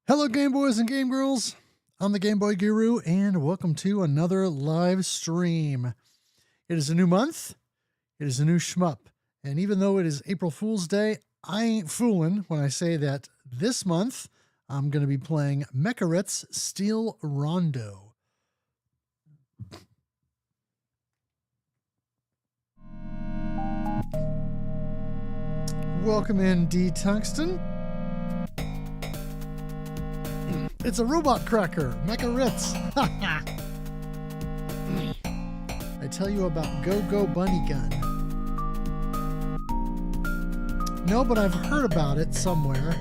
Hello, Game Boys and Game Girls. I'm the GameBoyGuru, and welcome to another live stream. It is a new month. It is a new shmup. And even though it is April Fool's Day, I ain't fooling when I say that this month I'm going to be playing Mecha Ritz Steel Rondo. Welcome in, D. Tungsten. It's a robot cracker, Mecha Ritz. I tell you about Go-Go Bunny Gun. No, but I've heard about it somewhere.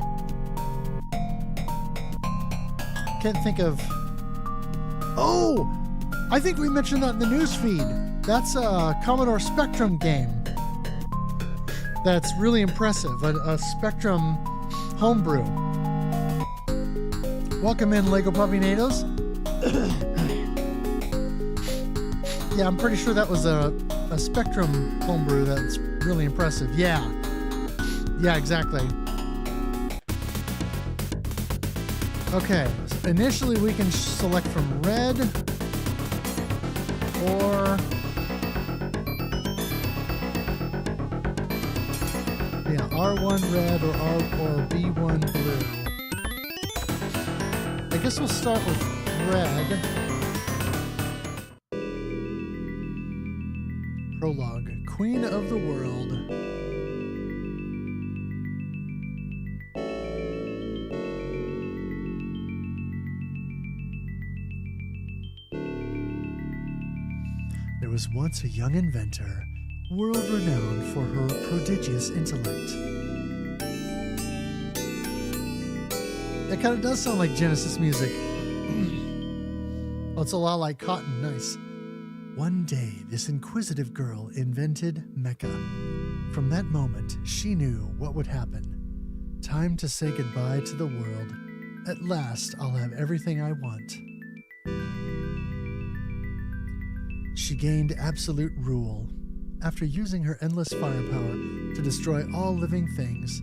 Can't think of... Oh! I think we mentioned that in the news feed. That's a Commodore Spectrum game. That's really impressive. A Spectrum homebrew. Welcome in, Lego Puppy Natos. Yeah, I'm pretty sure that was a Spectrum homebrew that's really impressive. Yeah. Yeah, exactly. Okay, so initially we can select from red or... Yeah, R1 red or B1 blue. I guess we'll start with red. Prologue. Queen of the World. There was once a young inventor, world-renowned for her prodigious intellect. That kind of does sound like Genesis music. Oh, it's a lot like Cotton. Nice. One day, this inquisitive girl invented Mecha. From that moment, she knew what would happen. Time to say goodbye to the world. At last, I'll have everything I want. She gained absolute rule. After using her endless firepower to destroy all living things,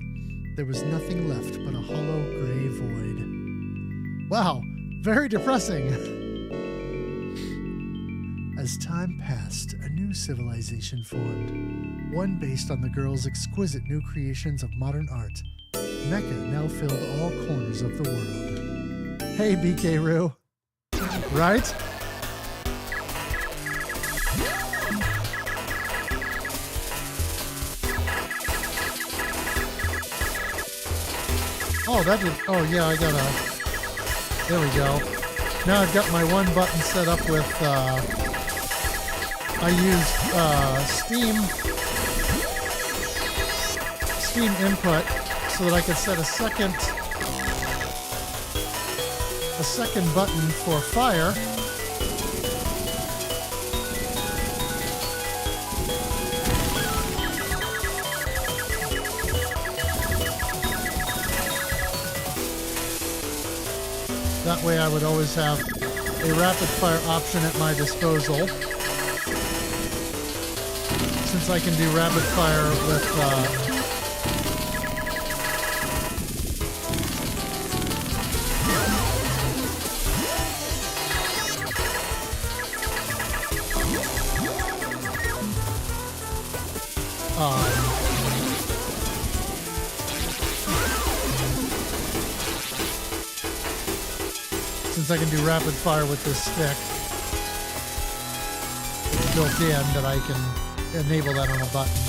there was nothing left but a hollow gray void. Wow, very depressing. As time passed, a new civilization formed, one based on the girl's exquisite new creations of modern art. Mecha now filled all corners of the world. Hey, BK-Roo. Right? Oh, that did... Oh, yeah, I gotta... There we go. Now I've got my one button set up with, I used, Steam input so that I could set a second button for fire. That way I would always have a rapid fire option at my disposal. Since I can do rapid fire with since I can do rapid fire with this stick, it's built in that I can enable that on a button.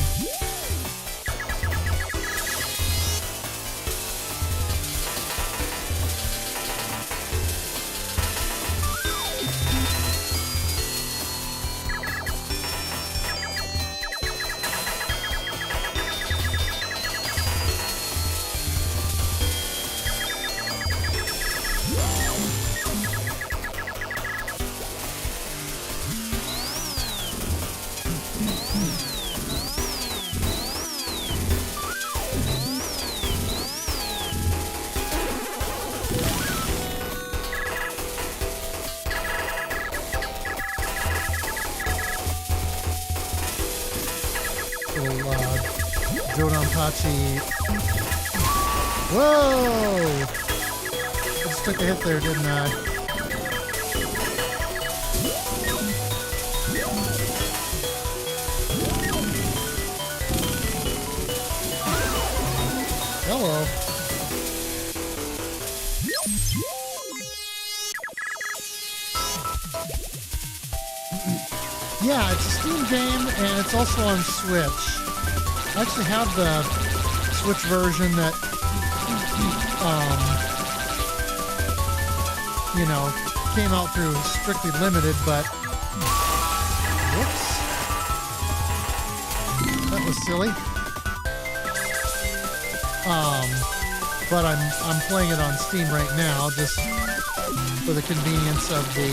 Dononpachi. Whoa! took a hit there, didn't I? Hello. Yeah, it's a Steam game, and it's also on Switch. I actually have the Switch version that, came out through Strictly Limited, but... Whoops. That was silly. But I'm playing it on Steam right now, just for the convenience of the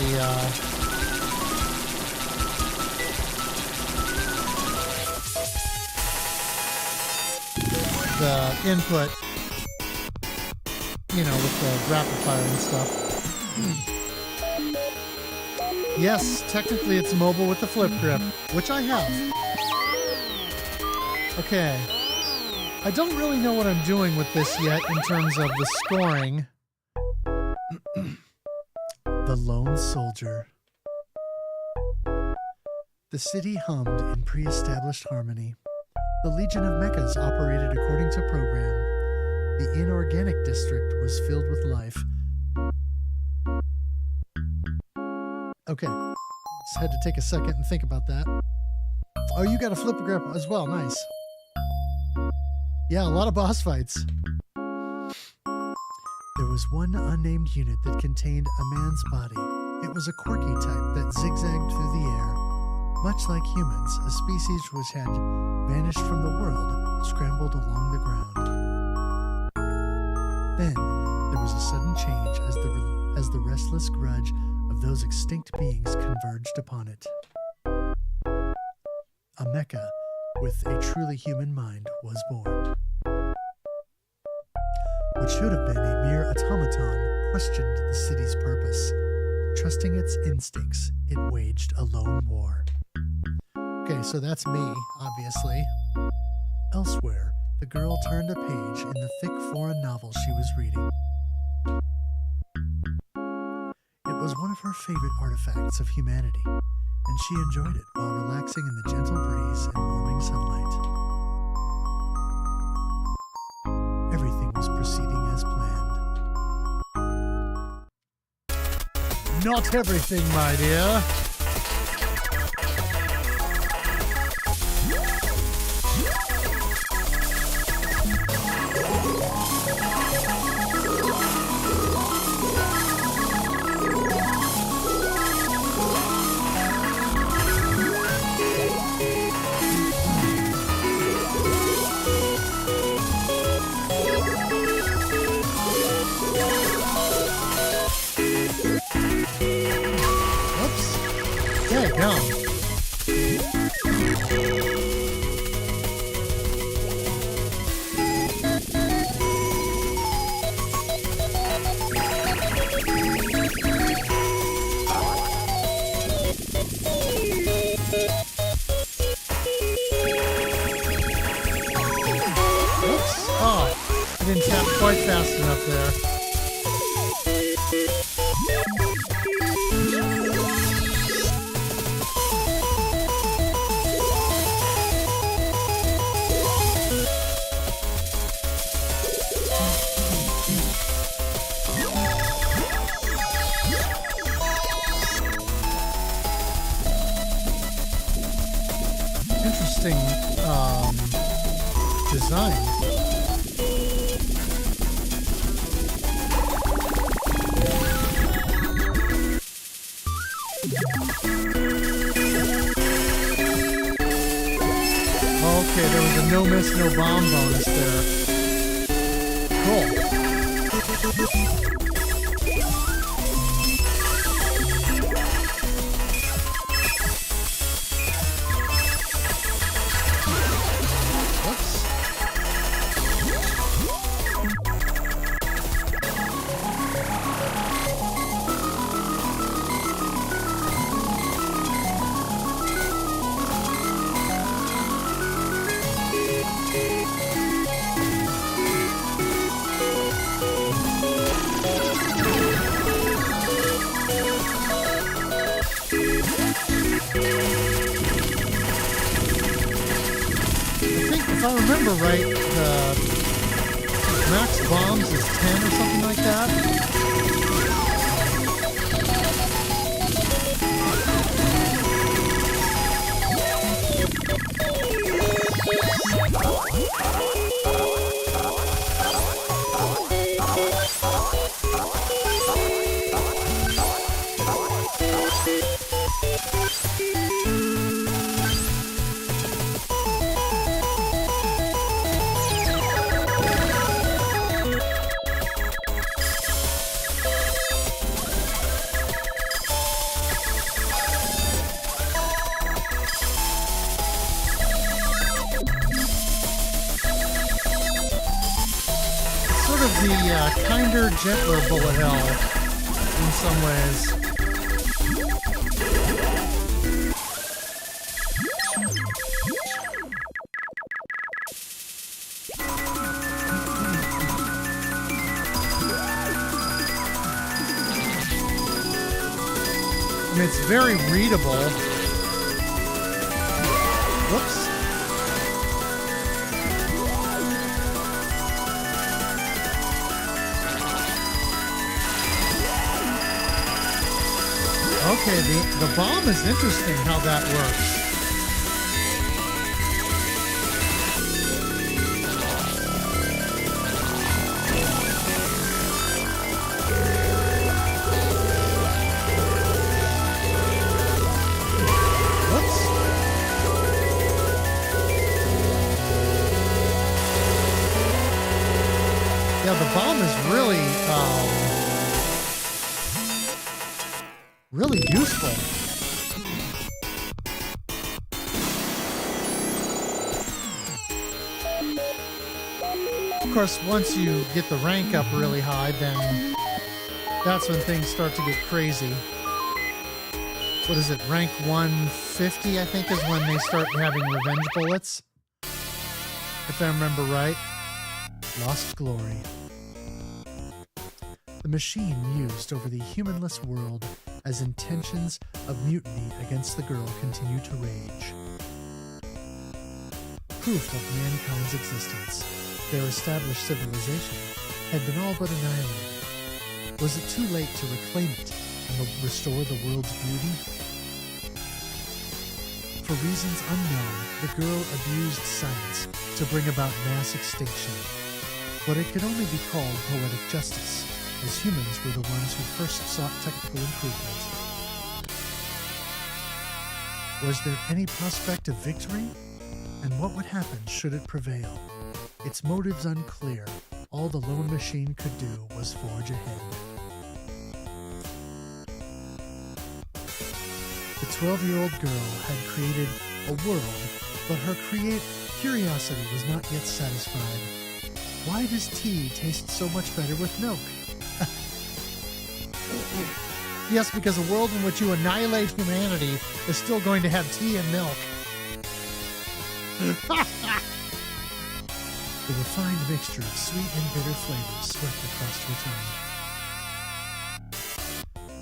input, with the rapid fire and stuff. Yes, technically it's mobile with the flip grip, which I have. Okay. I don't really know what I'm doing with this yet in terms of the scoring. The Lone Soldier. The city hummed in pre-established harmony. The Legion of Mechas operated according to program. The inorganic district was filled with life. Okay, just had to take a second and think about that. Oh, you got a flip grip as well, nice. Yeah, a lot of boss fights. There was one unnamed unit that contained a man's body. It was a quirky type that zigzagged through the air. Much like humans, a species which had vanished from the world scrambled along the ground. Then, there was a sudden change as the restless grudge of those extinct beings converged upon it. A mecha with a truly human mind was born. What should have been a mere automaton questioned the city's purpose. Trusting its instincts, it waged a lone war. Okay, so that's me, obviously. Elsewhere, the girl turned a page in the thick foreign novel she was reading. It was one of her favorite artifacts of humanity, and she enjoyed it while relaxing in the gentle breeze and warming sunlight. Everything was proceeding as planned. Not everything, my dear. Quite fast enough there. Interesting design. Okay, there was a no miss, no bomb bonus there. Cool. remember right, the max bombs is 10 or something like that. The kinder, gentler bullet hell in some ways. I mean, it's very readable. Whoops. Okay, the bomb is interesting how that works. Whoops. Yeah, the bomb is really really useful. Of course, once you get the rank up really high, then that's when things start to get crazy. What is it? Rank 150, I think, is when they start having revenge bullets. If I remember right. Lost Glory. The machine mused over the humanless world as intentions of mutiny against the girl continue to rage. Proof of mankind's existence, their established civilization, had been all but annihilated. Was it too late to reclaim it and restore the world's beauty? For reasons unknown, the girl abused science to bring about mass extinction. But it could only be called poetic justice, as humans were the ones who first sought technical improvement. Was there any prospect of victory? And what would happen should it prevail? Its motives unclear. All the lone machine could do was forge ahead. The 12-year-old girl had created a world, but her curiosity was not yet satisfied. Why does tea taste so much better with milk? Yes, because a world in which you annihilate humanity is still going to have tea and milk. The refined mixture of sweet and bitter flavors swept across her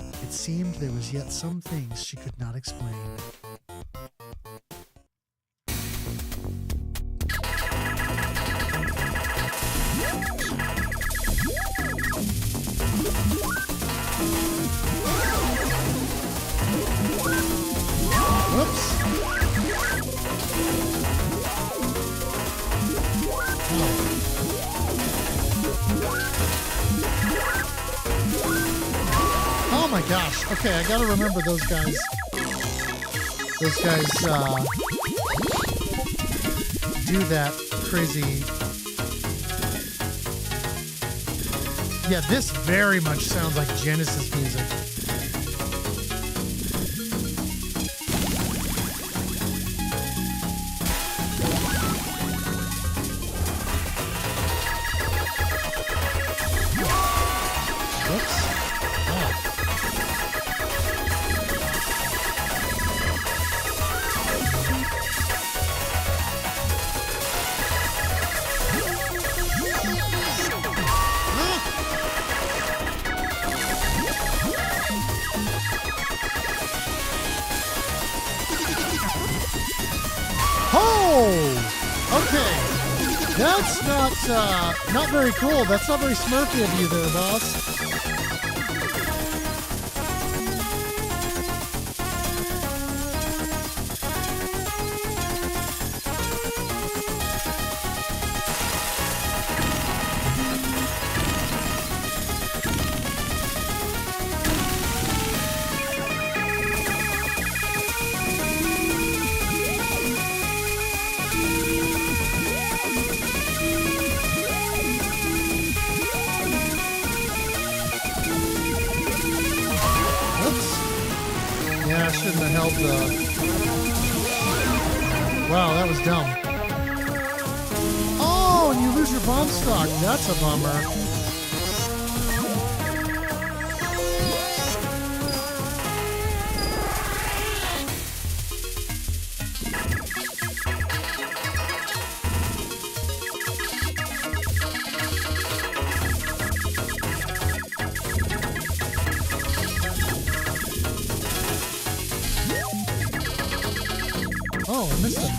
tongue. It seemed there was yet some things she could not explain. Whoops. Oh my gosh. Okay, I gotta remember those guys. Those guys do that crazy. Yeah, this very much sounds like Genesis music. That's not very cool. That's not very Smurfy of you there, boss. Yeah, I shouldn't have held the... Wow, that was dumb. Oh, and you lose your bomb stock. That's a bummer. Oh, I missed him.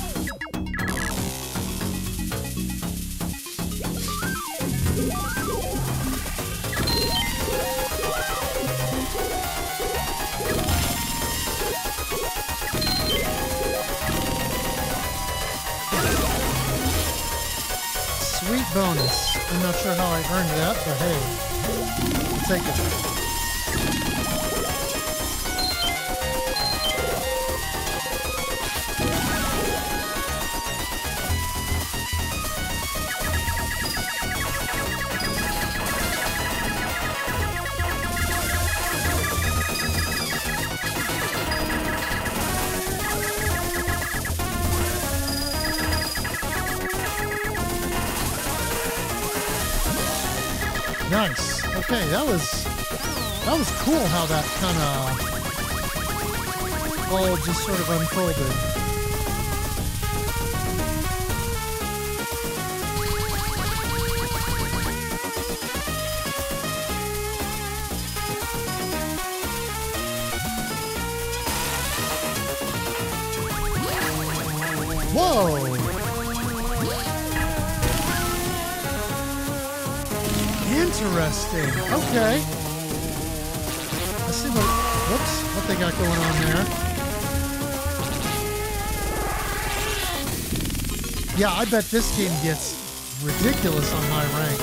Sweet bonus. I'm not sure how I earned that, but hey, I'll take it. Nice. Okay, that was cool how that kind of all just sort of unfolded. Whoa! Interesting. Okay. Let's see what they got going on there. Yeah, I bet this game gets ridiculous on my rank.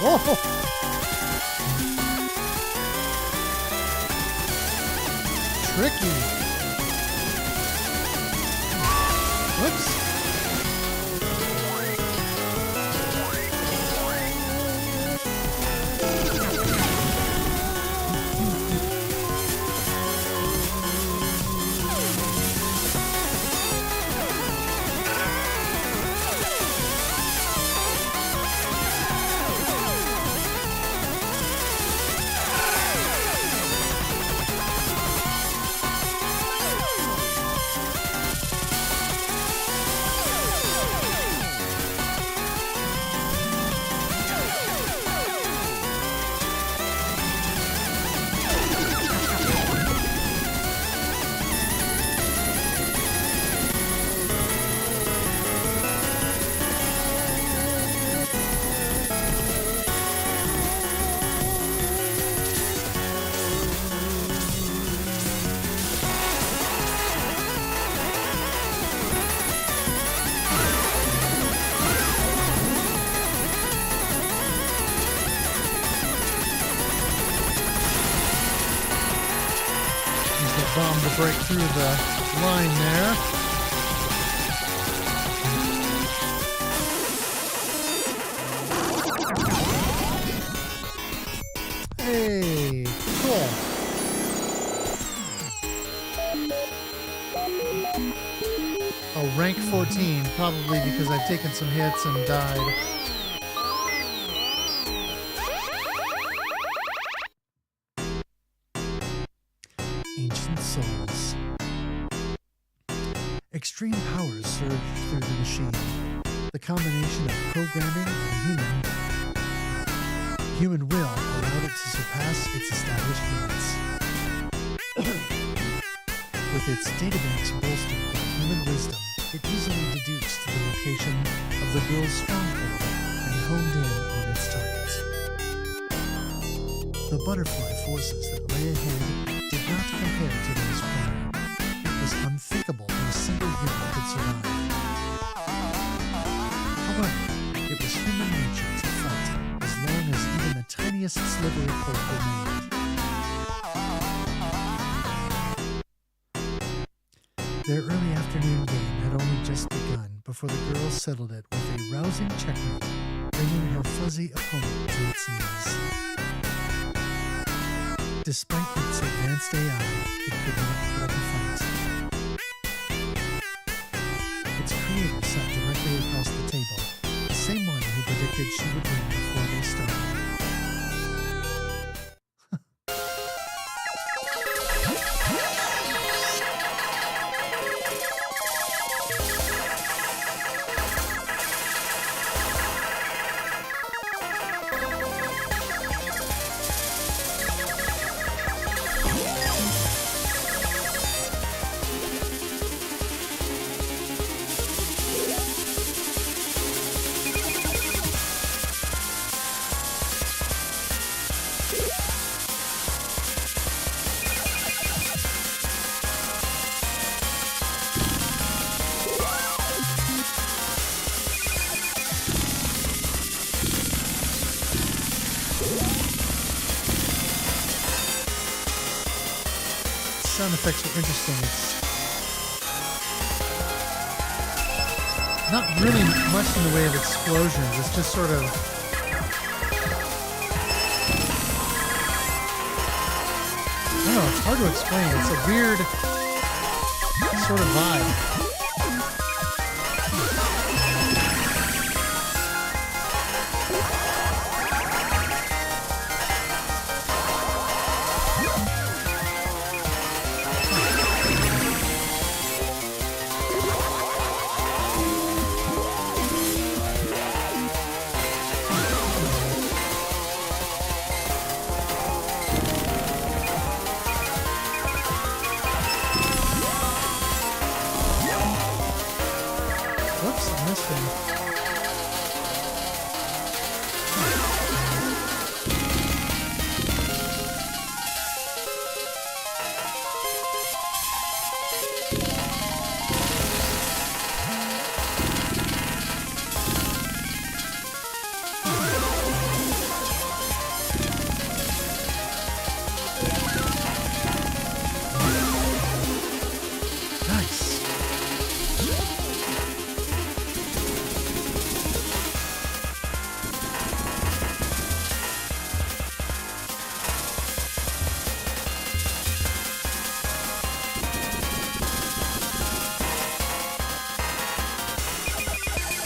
Whoa! Tricky. Whoops. Bomb to break through the line there. Hey, cool. A rank 14, probably because I've taken some hits and died. Ancient Souls. Extreme powers surge through the machine. The combination of programming and human will allowed it to surpass its established limits. With its databanks bolstered by human wisdom, it easily deduced the location of the girl's stronghold and honed in on its target. The butterfly forces that lay ahead did not compare to those prior. It was unthinkable that a single human could survive. However, it was human nature to fight as long as even the tiniest sliver of hope remained. Their early afternoon game had only just begun before the girls settled it with a rousing checkmate, bringing her fuzzy opponent to its knees. Despite its advanced AI, it could not put up a fight. Its creator sat directly across the table, the same one who predicted she would win before they started. Sound effects are interesting. It's not really much in the way of explosions. It's just sort of I don't know, it's hard to explain. It's a weird sort of vibe. Whoops, I missed him. Nice.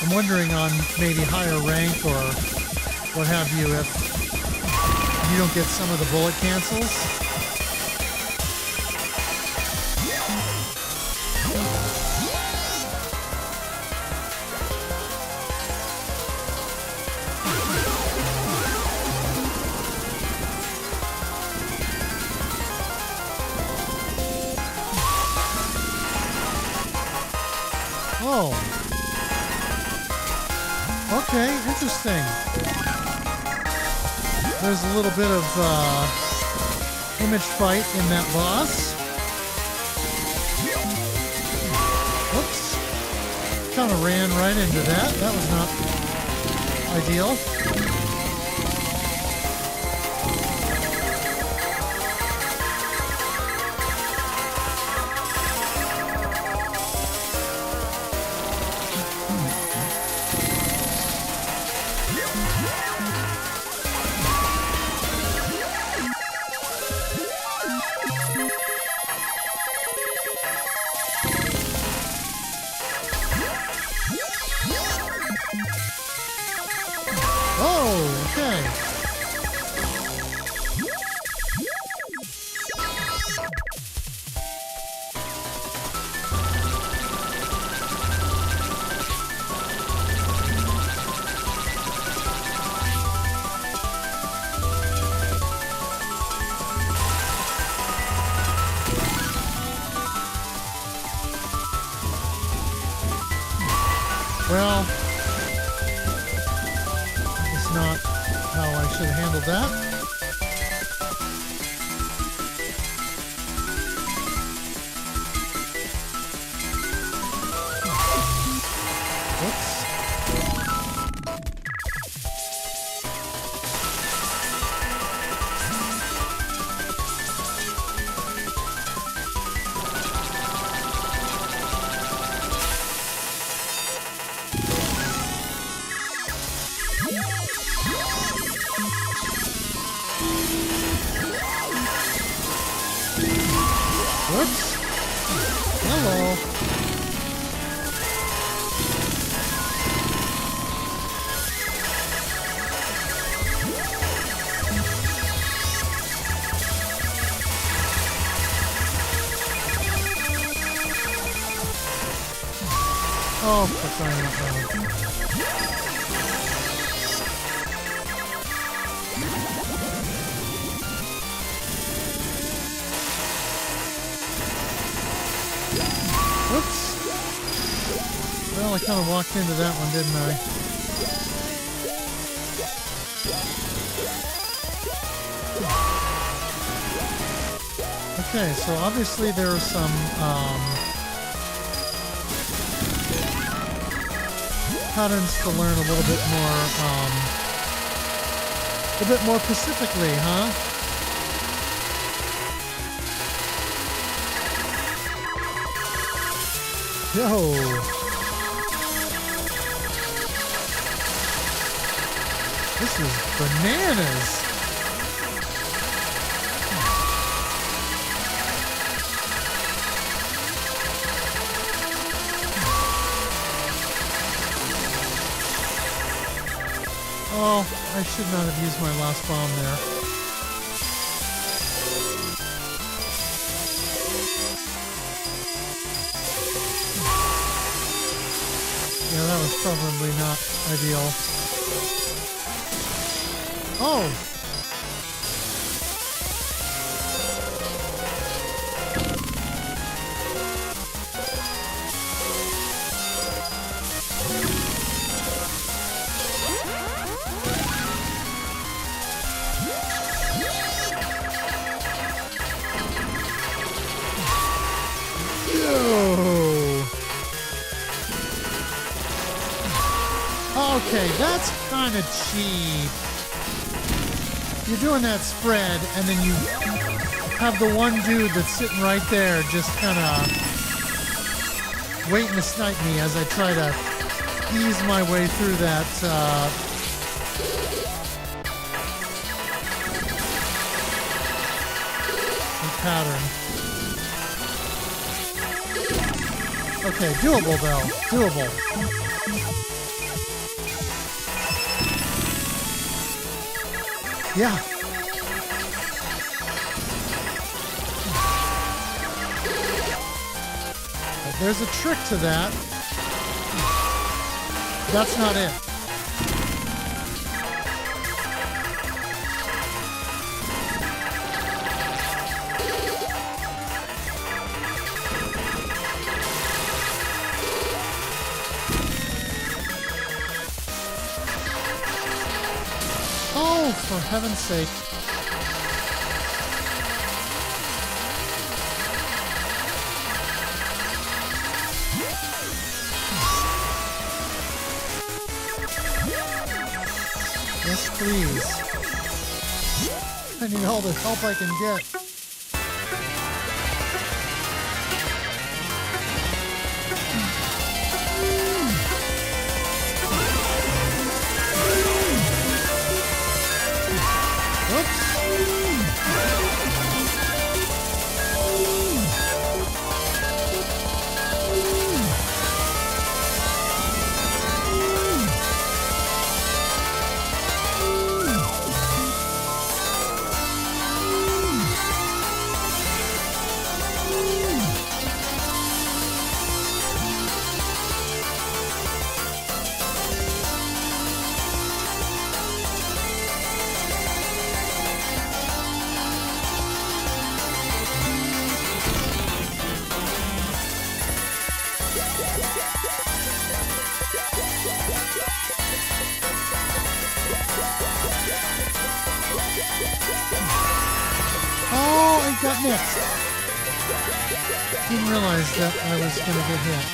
I'm wondering on maybe higher rank or what have you if you don't get some of the bullet cancels. Oh. Okay, interesting. There's a little bit of image fight in that boss. Whoops. Kind of ran right into that. That was not ideal. Well, it's not how I should have handled that. Whoops. Whoops. Hello. Oh, for crying out loud. Whoops. Well, I kind of walked into that one, didn't I? Okay, so obviously there are some patterns to learn a little bit more specifically, huh? Yo! This is bananas! Oh, I should not have used my last bomb there. Yeah, that was probably not ideal. Oh! Okay, that's kind of cheap. You're doing that spread, and then you have the one dude that's sitting right there just kind of waiting to snipe me as I try to ease my way through that pattern. Okay, doable though. Doable. Yeah. But there's a trick to that. That's not it. Oh, for heaven's sake. Yes, please. I need all the help I can get. got nicked. Didn't realize that I was gonna get hit.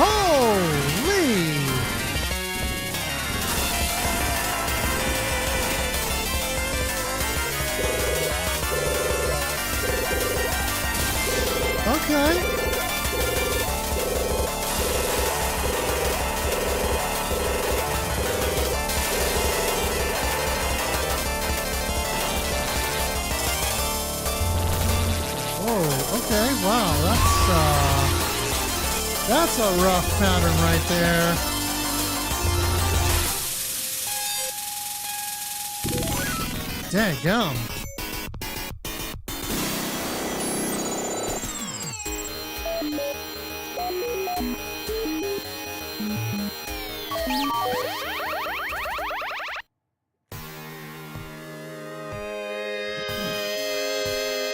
Holy! Okay. Okay, wow, that's a rough pattern right there. Daggum.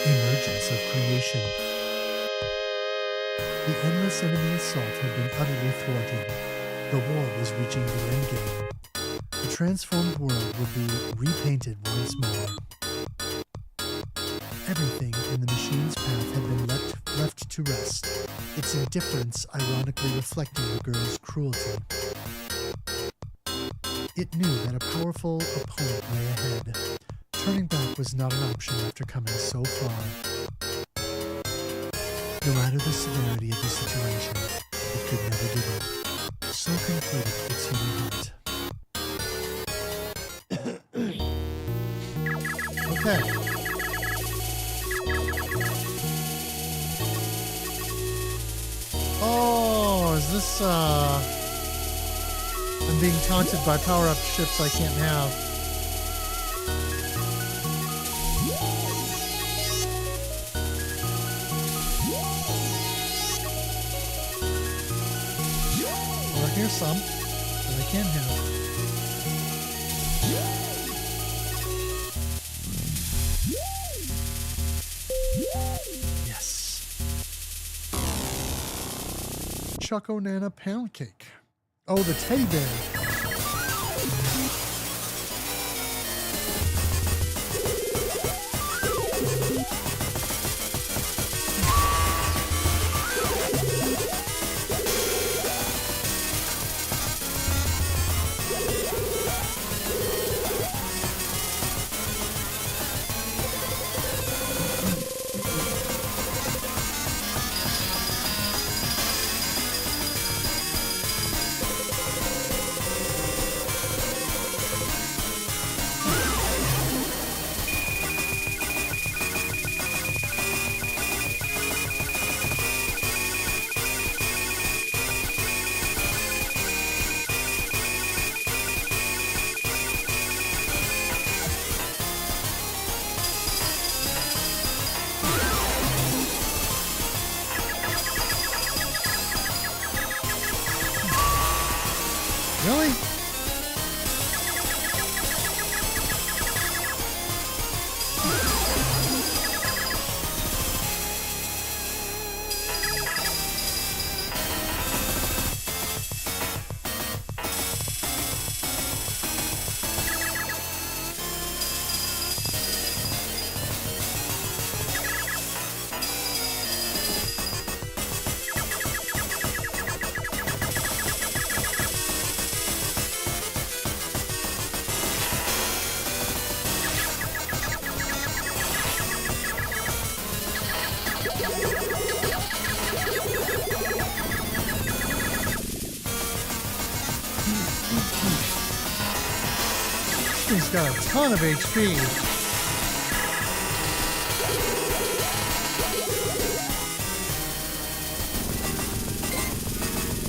Emergence of creation. The endless enemy assault had been utterly thwarted. The war was reaching the endgame. The transformed world would be repainted once more. Everything in the machine's path had been left to rest, its indifference ironically reflecting the girl's cruelty. It knew that a powerful opponent lay ahead. Turning back was not an option after coming so far. No matter the severity of the situation, it could never give up. So concluded its human hunt. Okay. Oh, is this, I'm being taunted by power-up ships I can't have. Here's some that I can have. Yes. Choco Nana Pound Cake. Oh, the teddy bear. Really? He's got a ton of HP.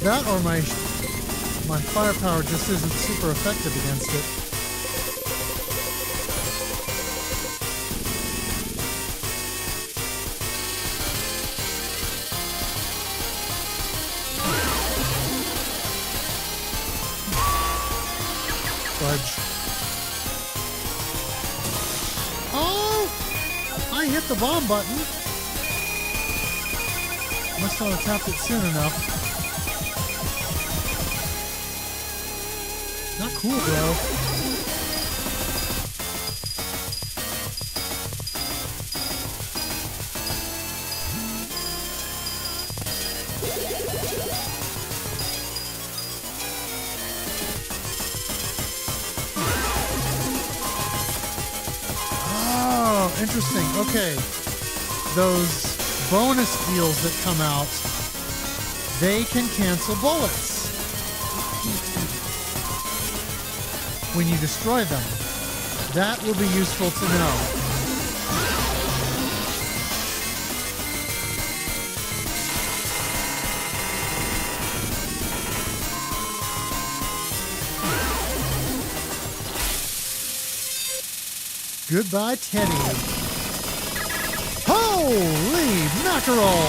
That or my firepower just isn't super effective against it. Fudge. I hit the bomb button. Must not have tapped it soon enough. Not cool, bro. interesting. Okay. Those bonus deals that come out, they can cancel bullets when you destroy them. That will be useful to know. Goodbye, Teddy. Holy mackerel!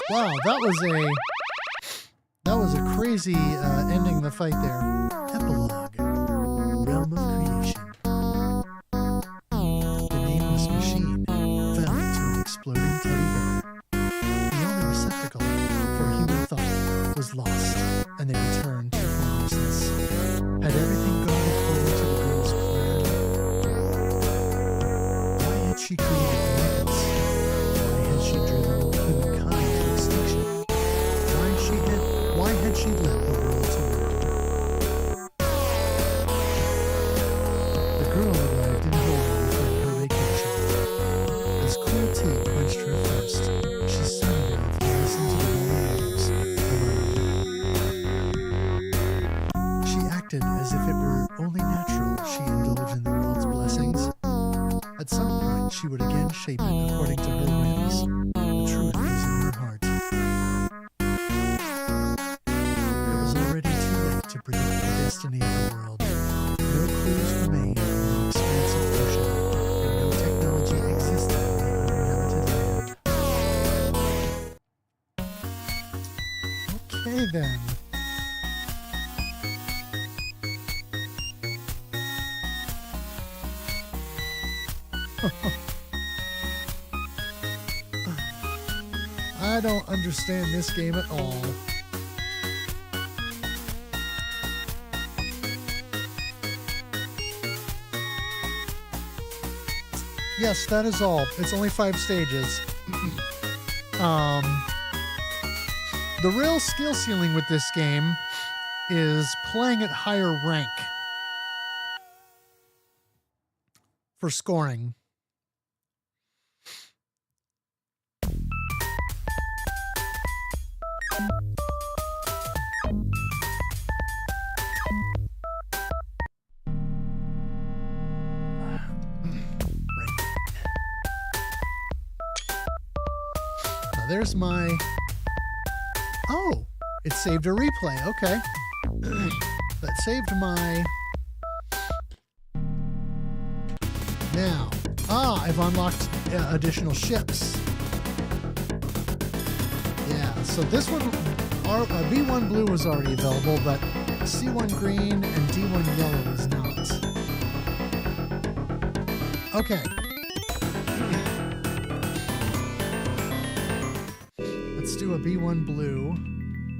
Wow, that was a crazy ending the fight there. Epilogue. Realm of Creation. The nameless machine fell into an exploding teddy bear. The only receptacle for human thought was lost, and they returned to formlessness. Had everything gone according to the girl's plan? Why had she created planets? Why had she driven humankind to extinction? Why had she led the world to war? The girl arrived in Hawaii for her vacation. As cool tea quenched her thirst, she sunbathed and listened to the rolling waves around. She acted as if it were only natural she indulge in the world's blessings. At some point, she would again shape it according to her whims. The truth was in her heart. It was already too late to predict the destiny of the world. No clues remained in the expansive ocean, and no technology existed in the uninhabited land. Okay then. I don't understand this game at all. Yes, that is all. It's only 5 stages. The real skill ceiling with this game is playing at higher rank for scoring. There's my... Oh, it saved a replay. Okay. That saved my... Now. I've unlocked additional ships. Yeah, so this one... B1 blue was already available, but C1 green and D1 yellow was not. Okay. Let's do a B1 blue.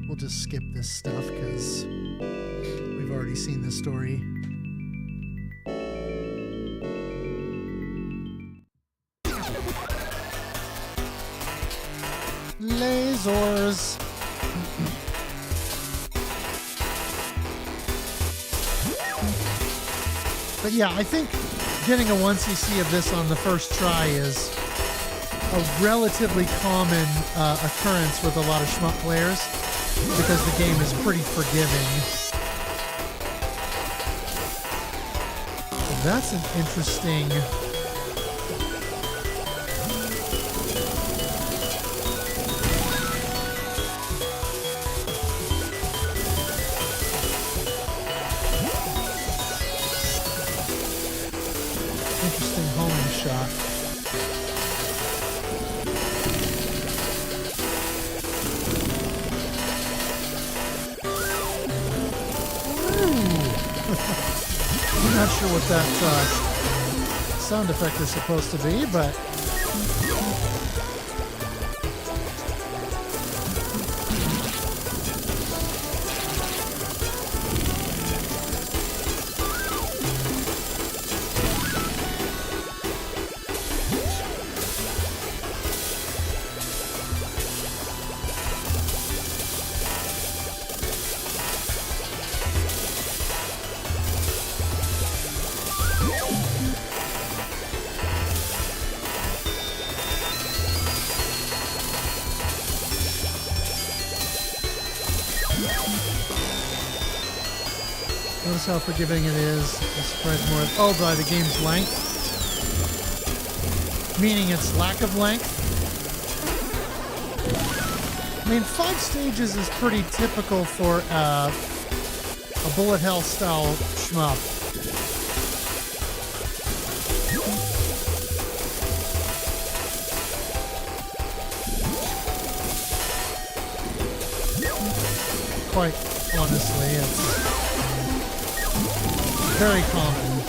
We'll just skip this stuff because we've already seen this story. Lasers. But yeah, I think getting a 1cc of this on the first try is a relatively common occurrence with a lot of shmup players because the game is pretty forgiving. So that's an interesting... interesting homing shot. I'm not sure what that sound effect is supposed to be, but Notice how forgiving it is. I'm surprised more. Oh, by the game's length. Meaning its lack of length. I mean, 5 stages is pretty typical for a bullet hell style shmup. Quite honestly, it's very common.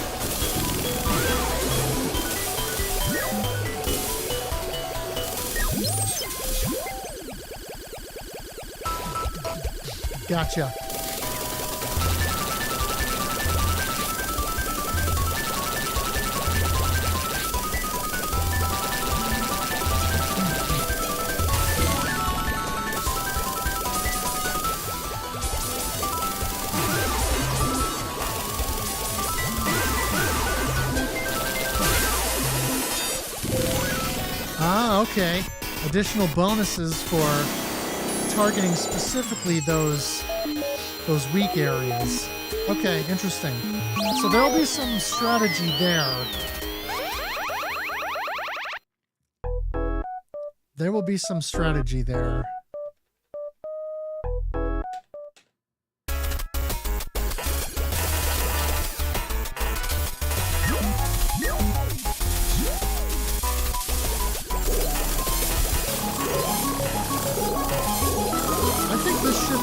Gotcha. Okay. Additional bonuses for targeting specifically those weak areas. Okay, interesting. So there'll be some strategy there. There will be some strategy there.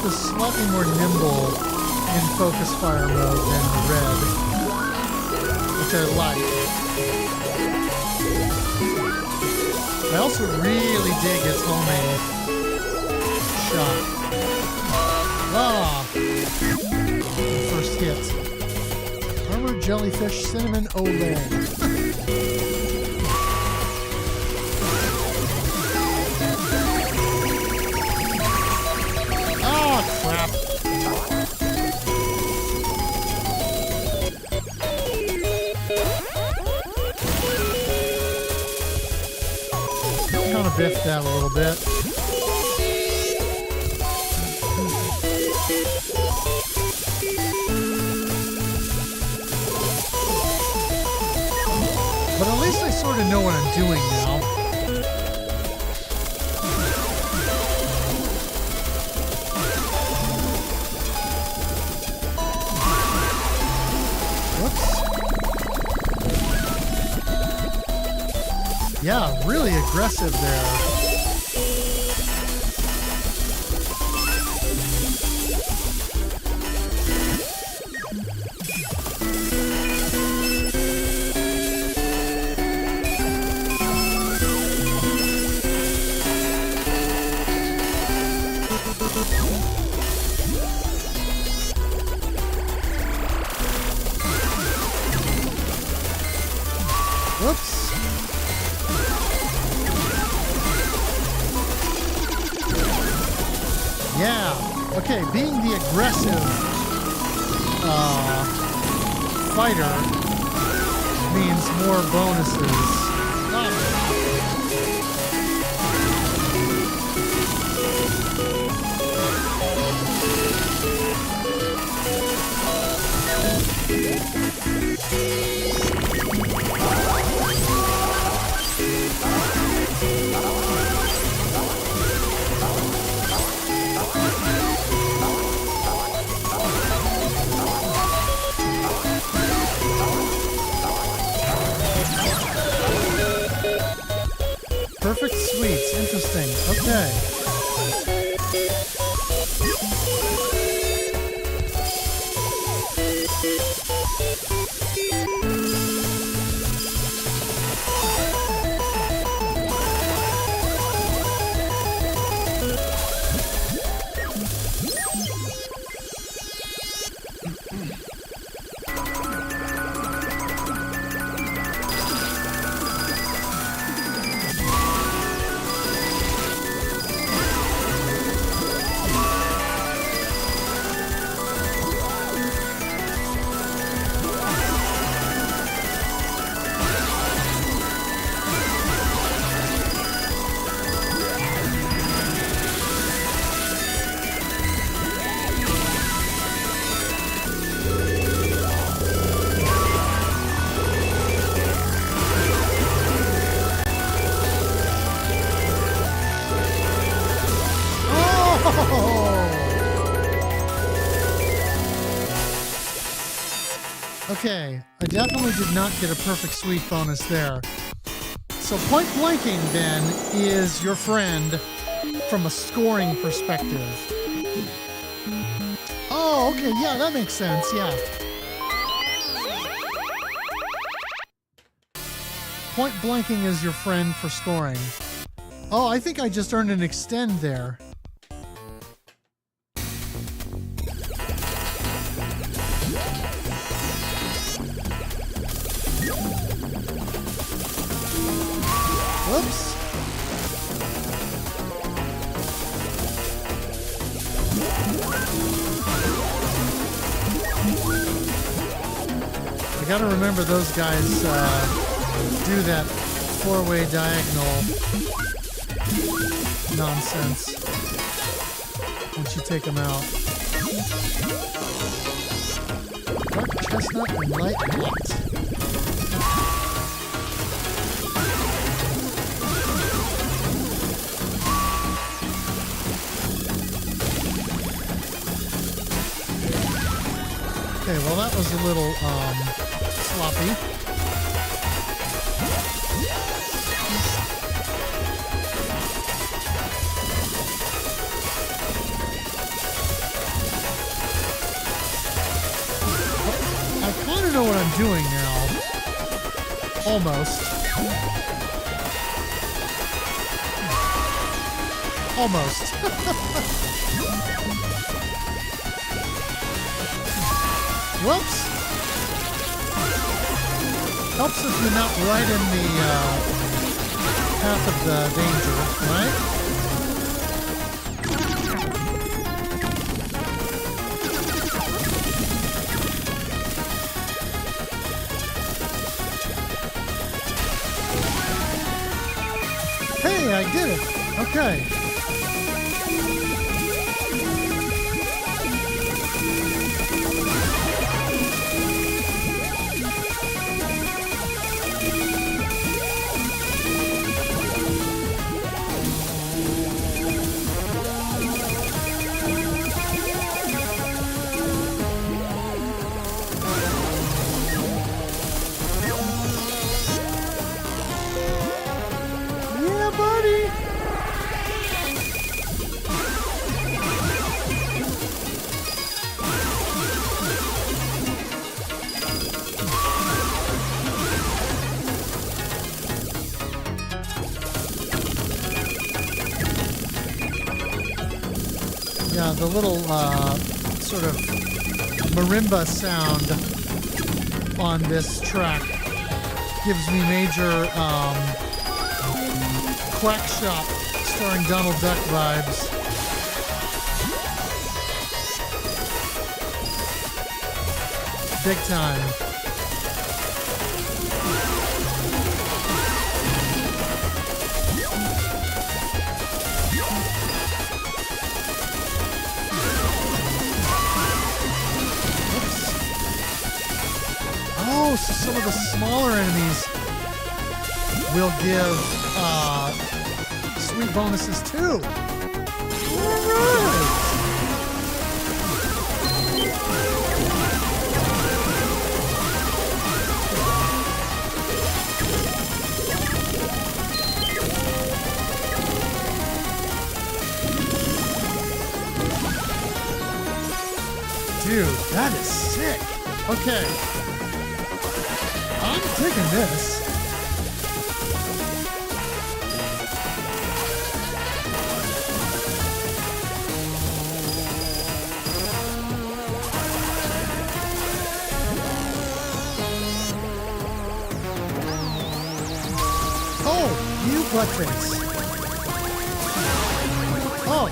Is slightly more nimble in focus fire mode than the red, which I like. I also really dig its homemade shot. First hit. Armored jellyfish cinnamon olay. Crap. Kind of biffed that a little bit. But at least I sort of know what I'm doing now. Yeah, really aggressive there. Whoops. Yeah. Okay, being the aggressive fighter means more bonuses. Perfect sweets. Interesting. Okay. Okay, I definitely did not get a perfect sweep bonus there. So point blanking then is your friend from a scoring perspective. Oh, okay, yeah, that makes sense, yeah. Point blanking is your friend for scoring. Oh, I think I just earned an extend there. Whoops. I gotta remember those guys do that four-way diagonal nonsense once you take them out. Dark chestnut and light hot. Okay, well that was a little sloppy. I kind of know what I'm doing now. Almost. Almost. Whoops. Helps if you're not right in the path of the danger, right? Hey, I did it. Okay. Yeah, the little sort of marimba sound on this track gives me major Quack Shop starring Donald Duck vibes. Big time. Oh, so some of the smaller enemies will give sweet bonuses too. All right. Dude, that is sick. Okay. I'm digging this. Oh, you butt face. Oh.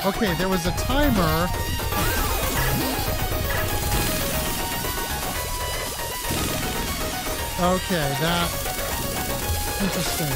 Okay, there was a timer. Okay, that... Interesting.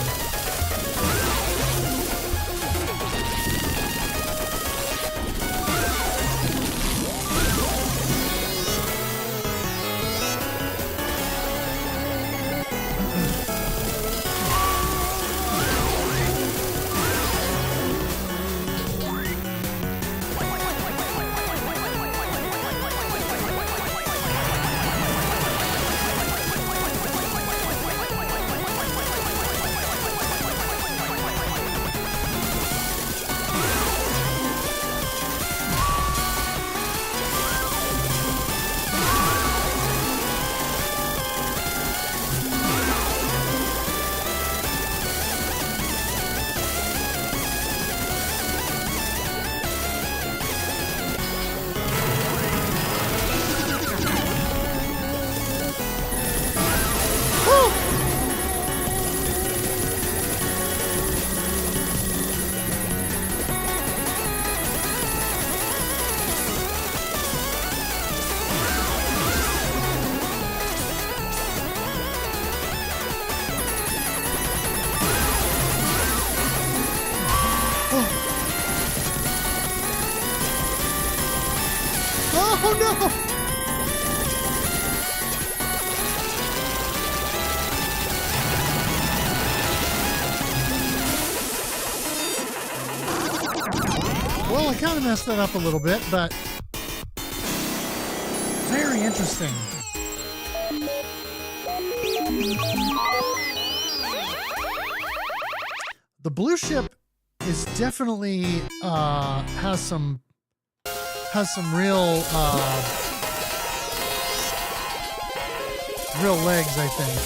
Oh no! Well, I kind of messed that up a little bit, but very interesting. The blue ship is definitely has some real real legs, I think.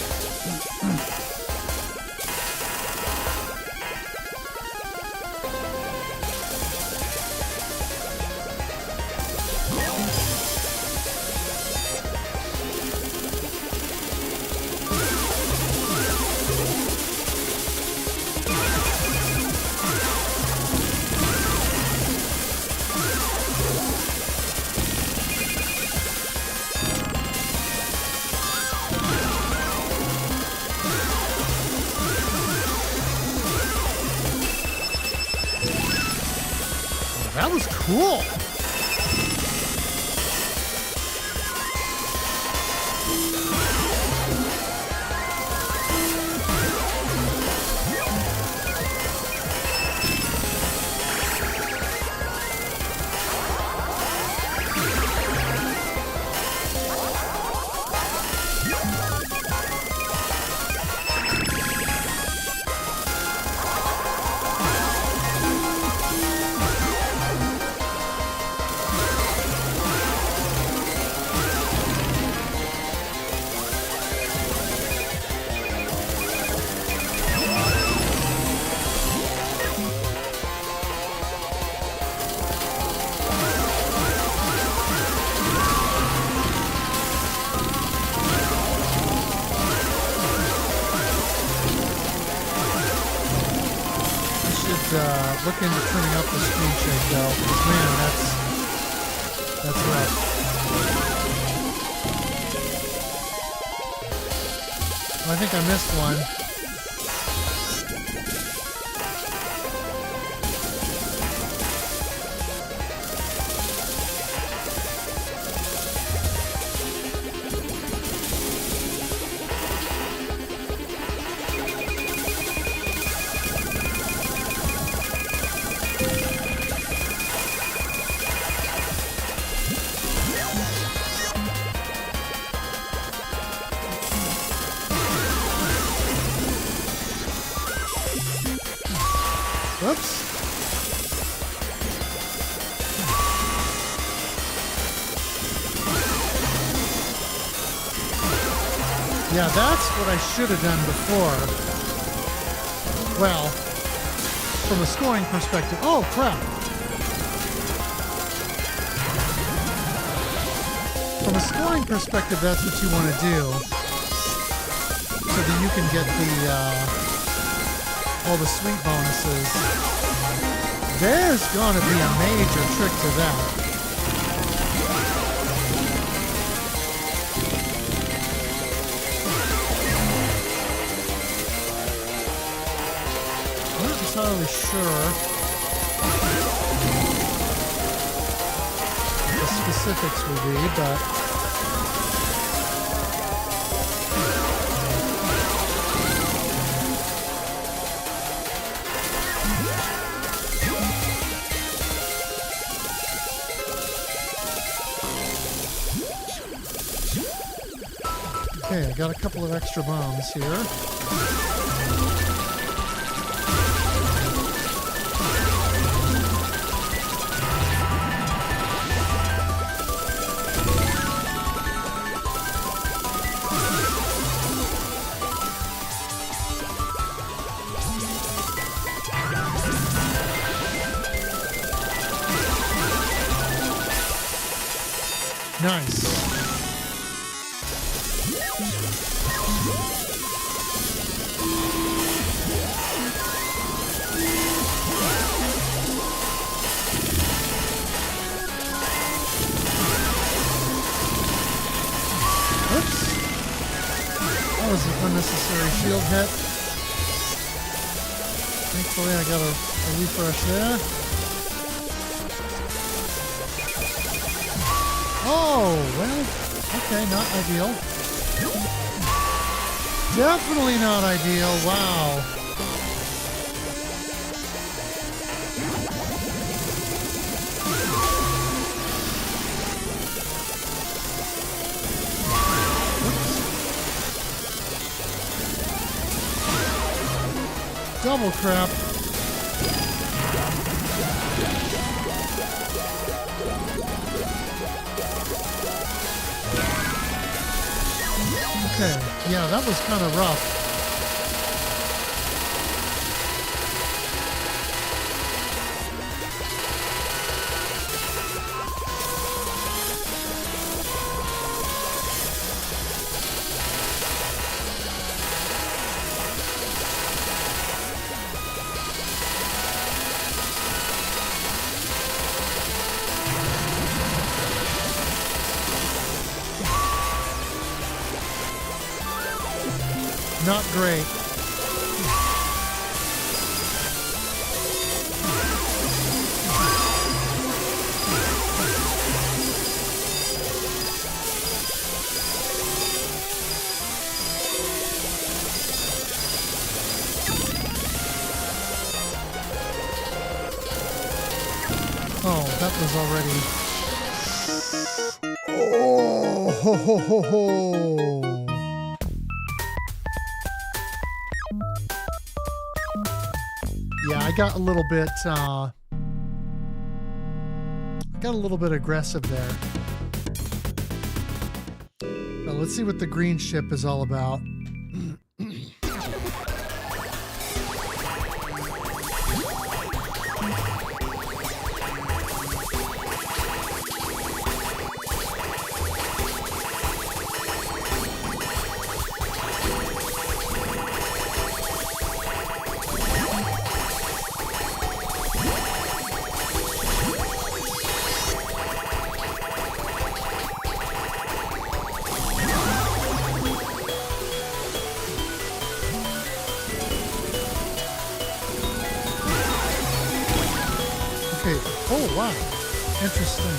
That was cool. Look into turning up the screen shake though, because man, that's rough. I think I missed one. Whoops. Yeah, that's what I should have done before. Well, from a scoring perspective. Oh, crap. From a scoring perspective, that's what you want to do. So that you can get the all the sweet bonuses. There's gonna be a major trick to that. I'm not entirely sure what the specifics will be, but okay, I got a couple of extra bombs here. Nice. Oops. That was an unnecessary shield hit. Thankfully, I got a refresh there. Oh, well, okay, not ideal. Definitely not ideal, wow. Oops. Double crap. Okay, yeah, that was kind of rough. Not great. Oh, that was already... Oh, ho, ho, ho, ho. Yeah, I got a little bit aggressive there. Well, let's see what the green ship is all about. Okay. Oh, wow. Interesting.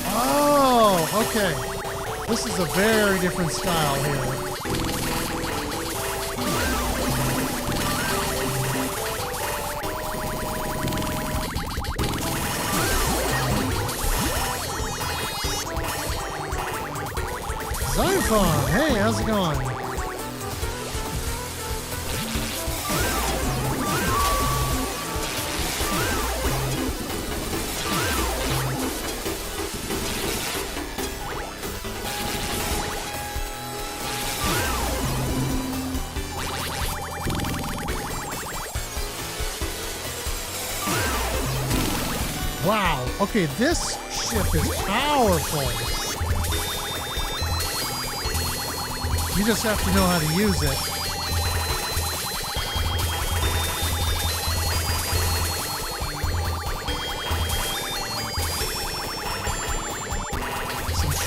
Oh, okay. This is a very different style here. Zyphon, hey, how's it going? Wow, okay, this ship is powerful. You just have to know how to use it.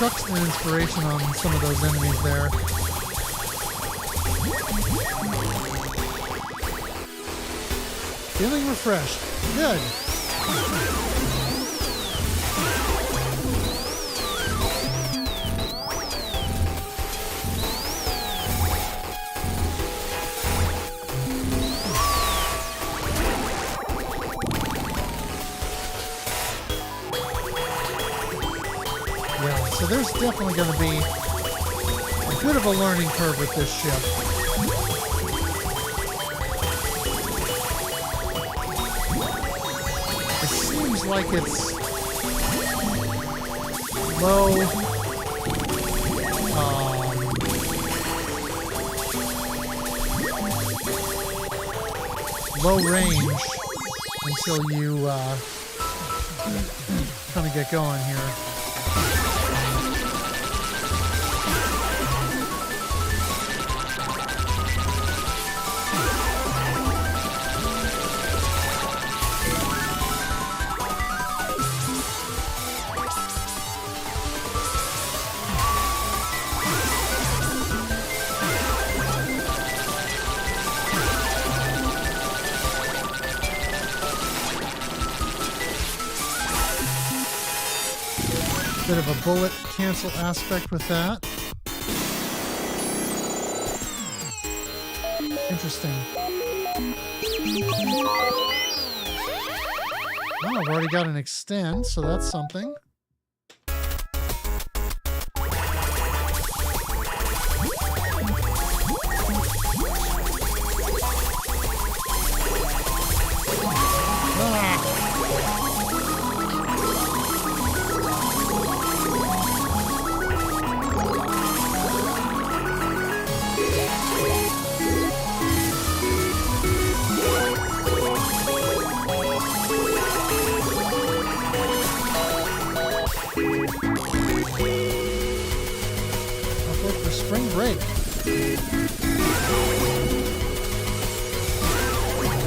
took an inspiration on some of those enemies there. Feeling refreshed. Good. Yeah, so there's definitely going to be a bit of a learning curve with this ship. Like it's low low range until you kind of get going here. Bit of a bullet cancel aspect with that. Interesting. Oh, I've already got an extend, so that's something. Spring break.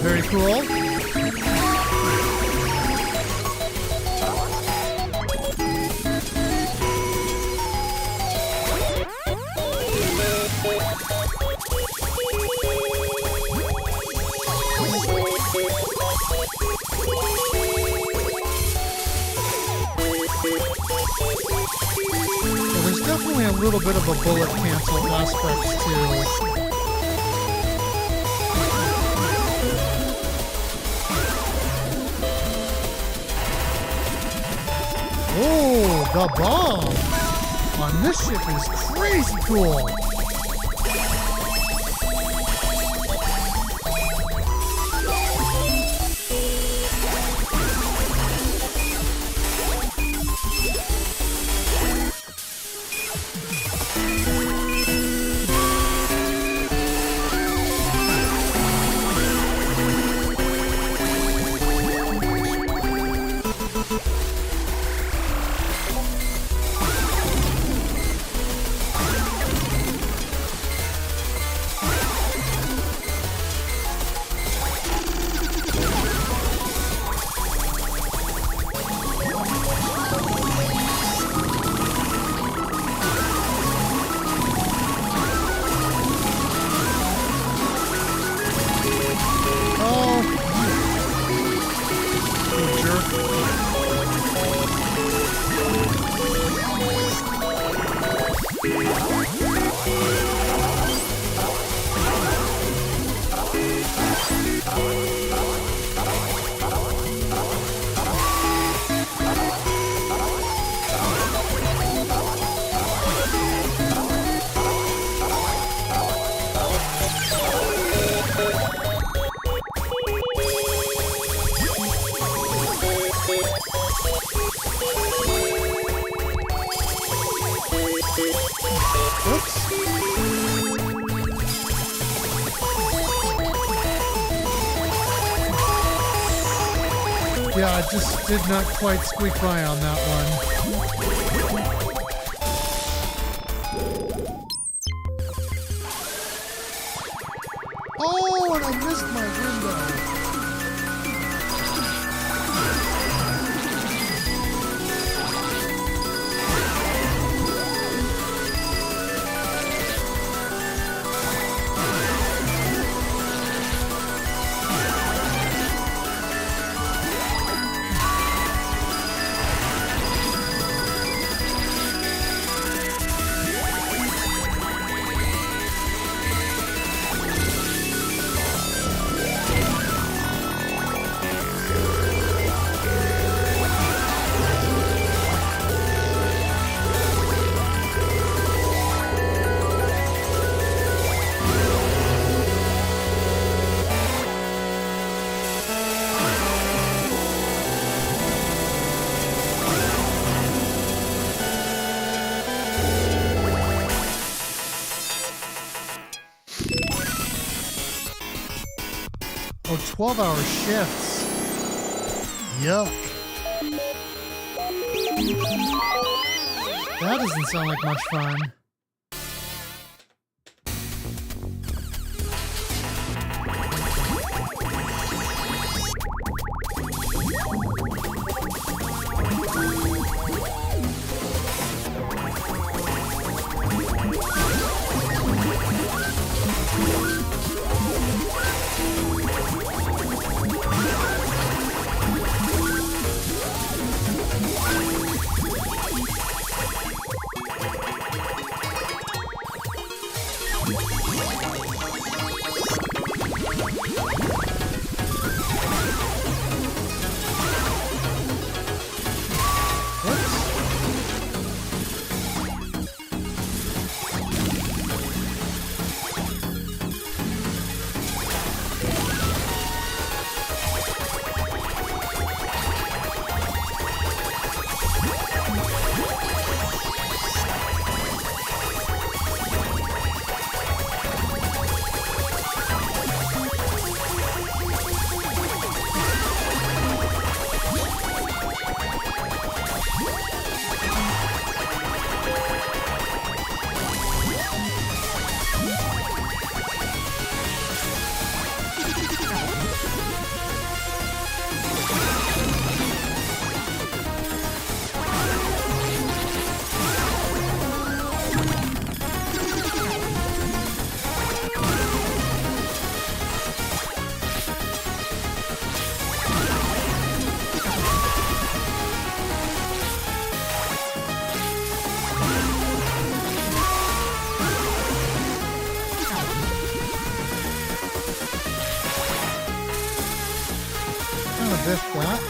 Very cool. There's definitely a little bit of a bullet cancel aspect too. Oh, the bomb on this ship is crazy cool. Yeah, I just did not quite squeak by on that one. Oh, and I missed my window. Oh, 12-hour shifts. Yuck. That doesn't sound like much fun. Biff that.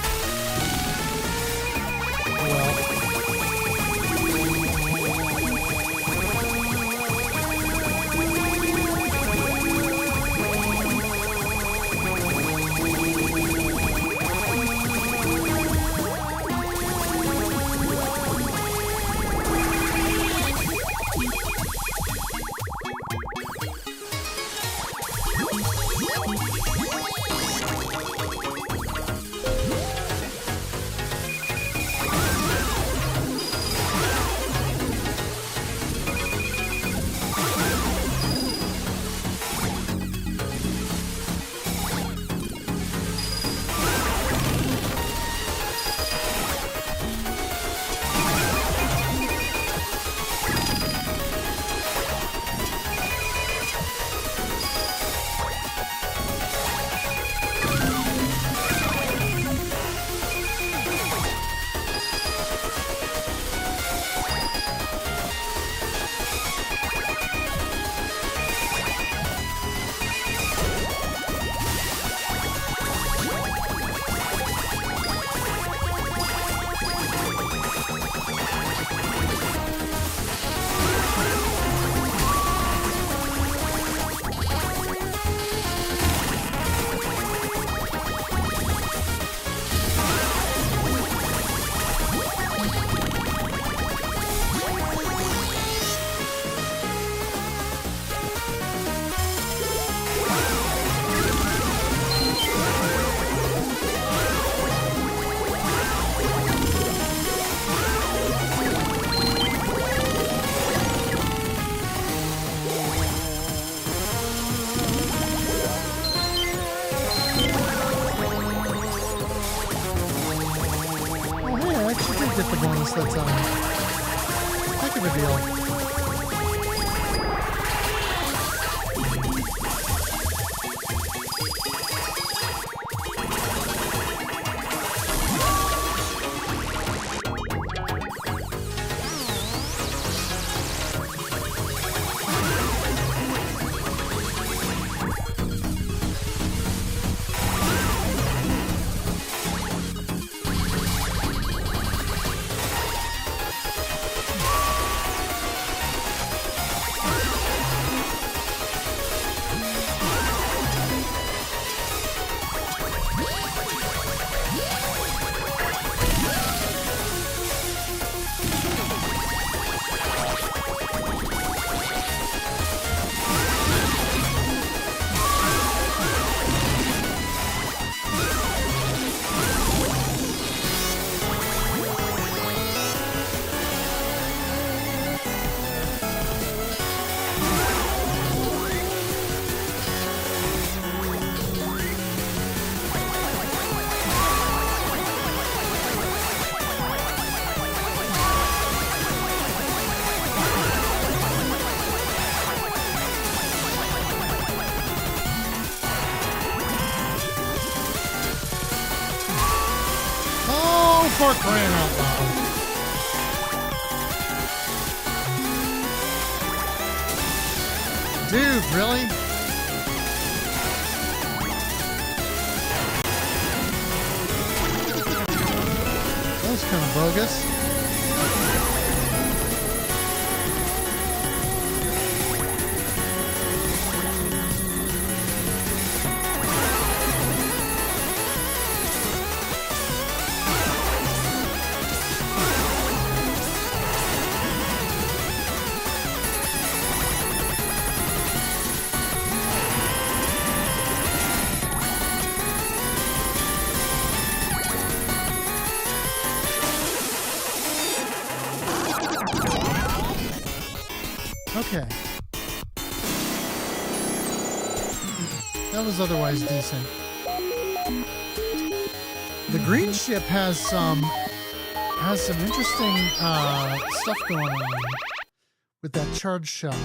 Get the bonus that time. Heck of a deal. For crying out loud. Dude, really? That was kind of bogus. Okay. That was otherwise decent. The green ship has some interesting stuff going on with that charge shot.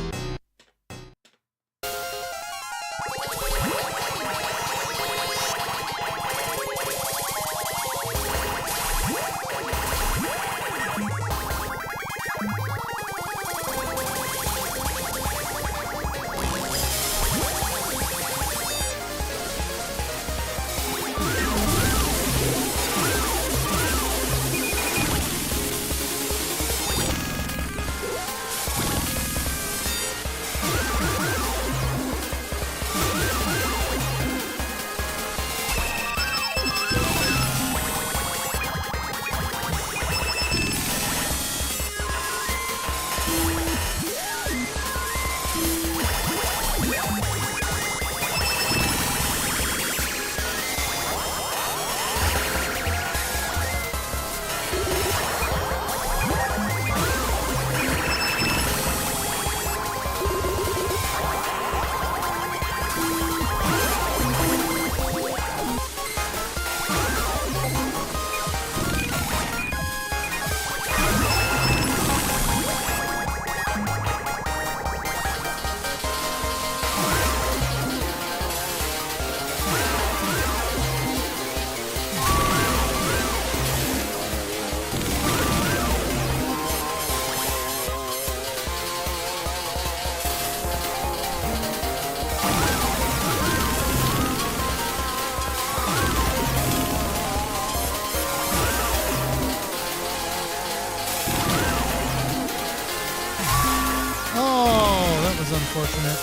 Unfortunate.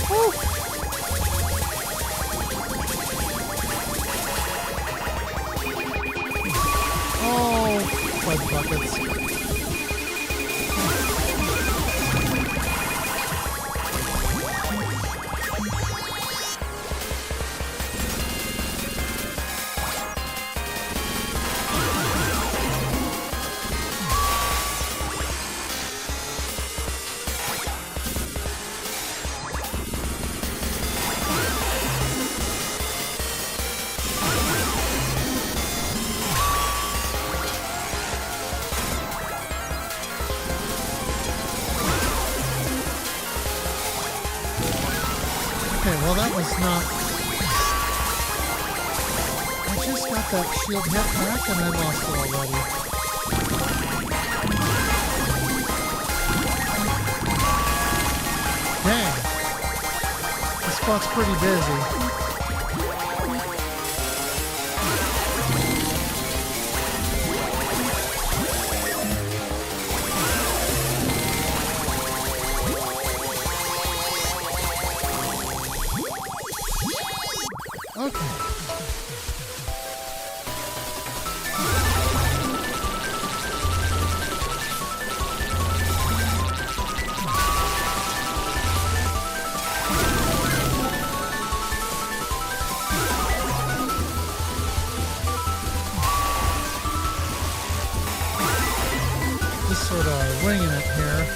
Woo. Oh, fudge buckets. Okay, well that was not... I just got that shield hit back and I lost it already. Dang. This spot's pretty busy. Okay. Just sort of winging it here.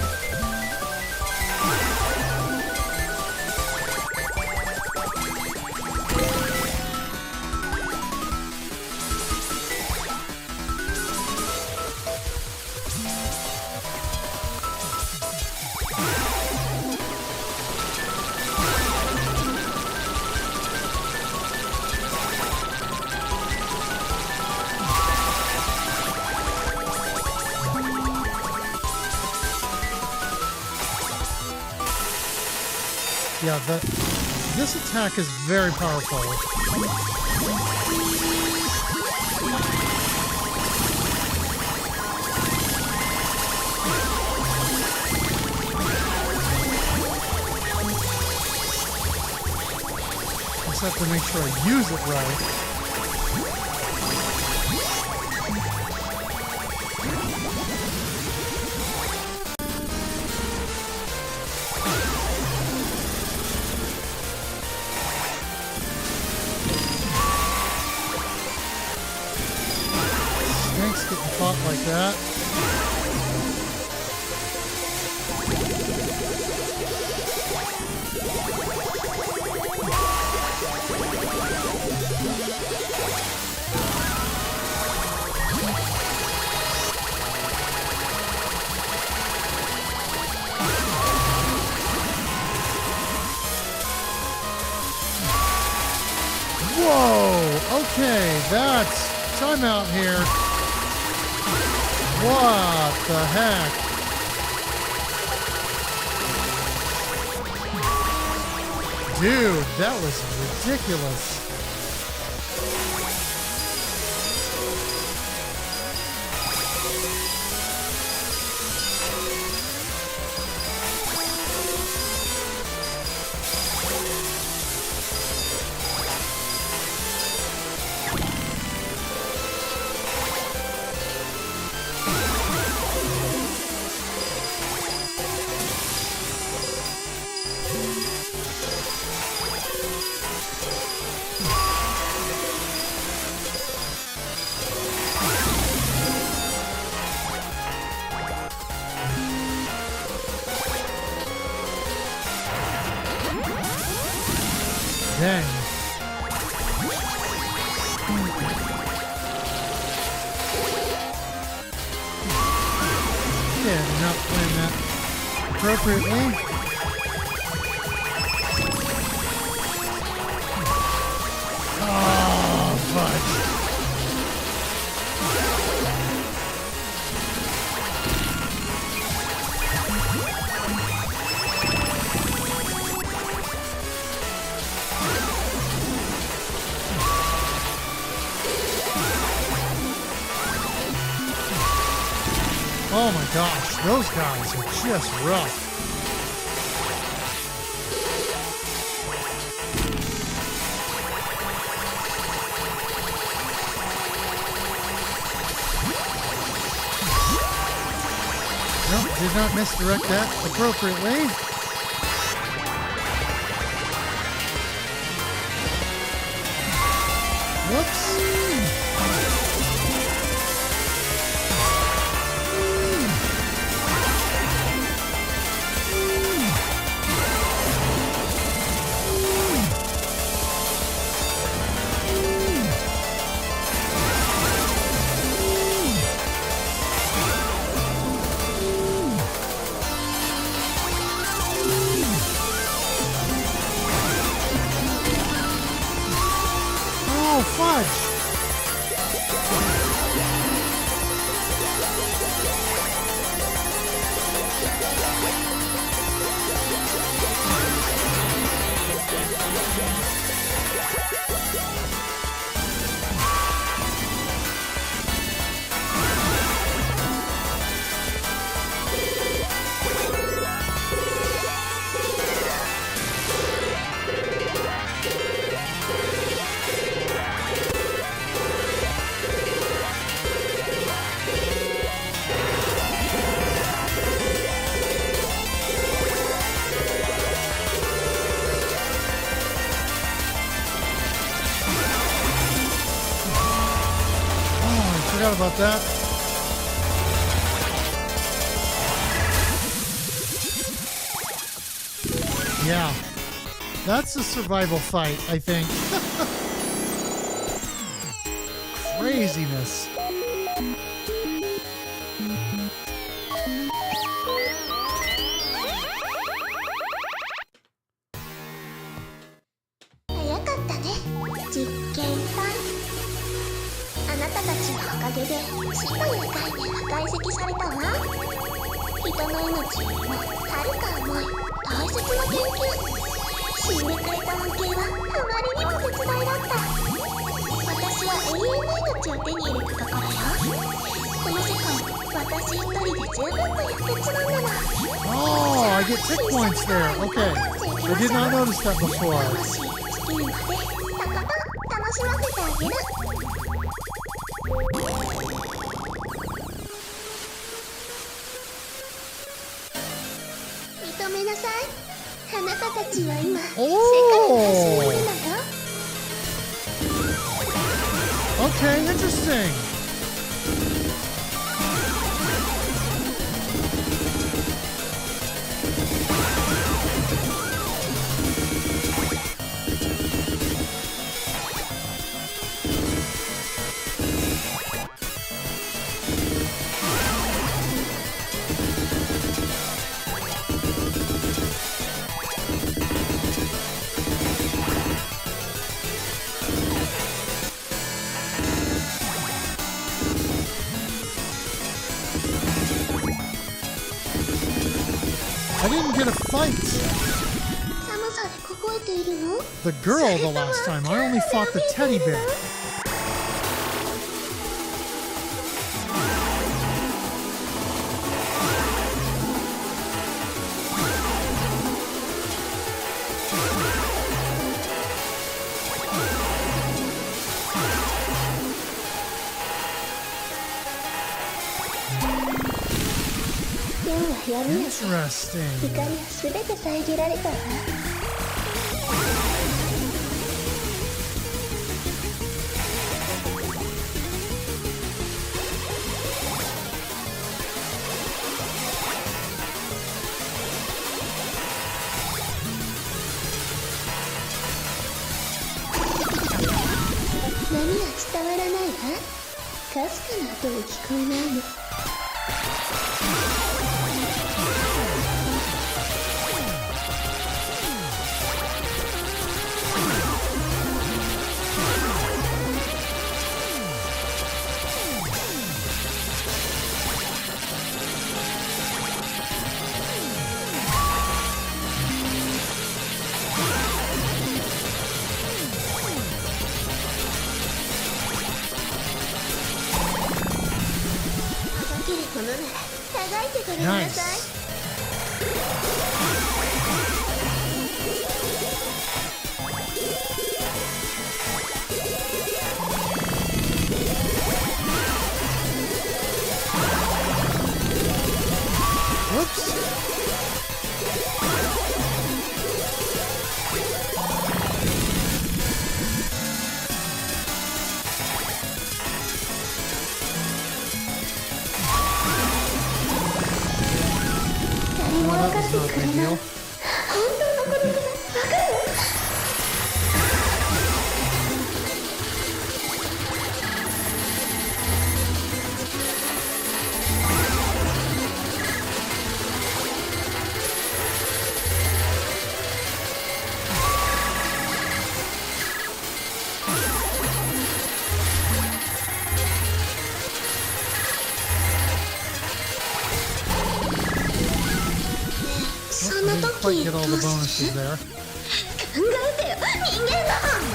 Yeah, this attack is very powerful. Just have to make sure I use it right. Getting caught like that. Whoa! Okay, that's time out here. What the heck? Dude, that was ridiculous. Dang. Yeah, not playing that appropriately. Oh, fudge. Oh my gosh, those guys are just rough. Nope, did not misdirect that appropriately. Whoops. Oh, fudge! Forgot about that. Yeah, that's a survival fight, I think. Craziness. 死んでくれた恩恵はあまりにも絶大だった。私は永遠の命を手に入れたところよ。この世界私一人で十分なやってつなんだな。Oh, I get tick points there. Okay. I did not notice that before. もし尽きるまでとことん楽しませてあげる。認めなさい。あなたたちは今世界を走っているのよ。Okay, interesting. I didn't get a fight. 寒さで凍えているの？ The girl the last time. I only fought the teddy bear. Interesting. 光はすべて遮られたわ。波は伝わらないわ。かすかな音も聞こえないの。ものならたがいてごらんなさい。Whoops. Well, that was not a big deal. 本当の孤独がわかる？そんな Didn't 時 quite get all the どうす bonuses る？ there. 考えてよ、人間だもん。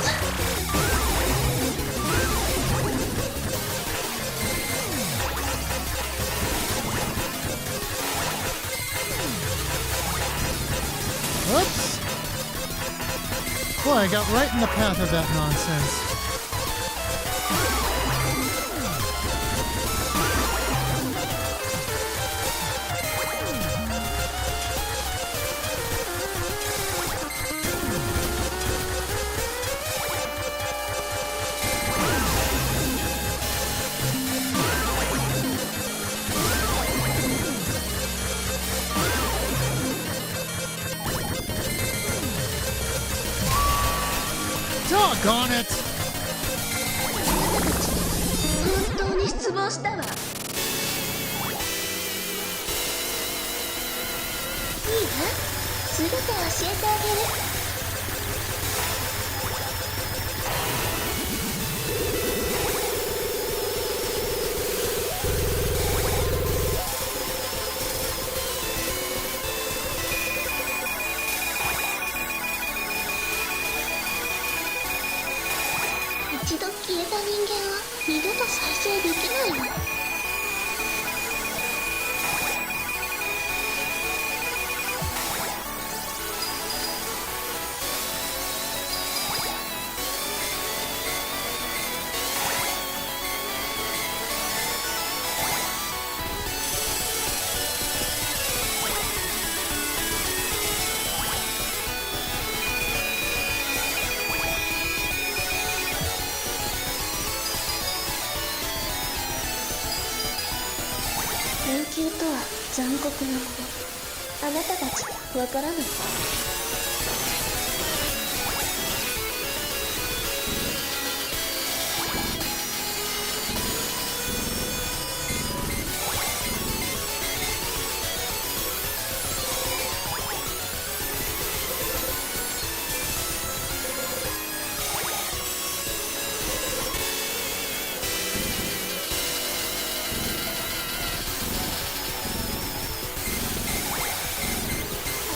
Whoops. Boy, I got right in the path of that nonsense. Doggone it! 本当に失望したわ。いいわ、すべて教えてあげる。成できないの。迷宮とは残酷なもの。あなたたちわからないか。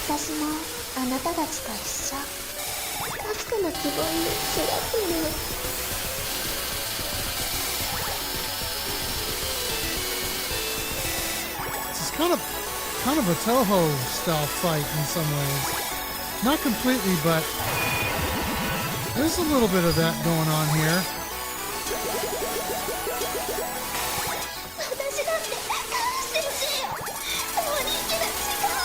私もあなたたちと一緒。かすかな希望にすがっているの。This is kind of a Toho style fight in some ways. Not completely, but there's a little bit of that going on here. 私だって返してほしいよ。もう人気が違う。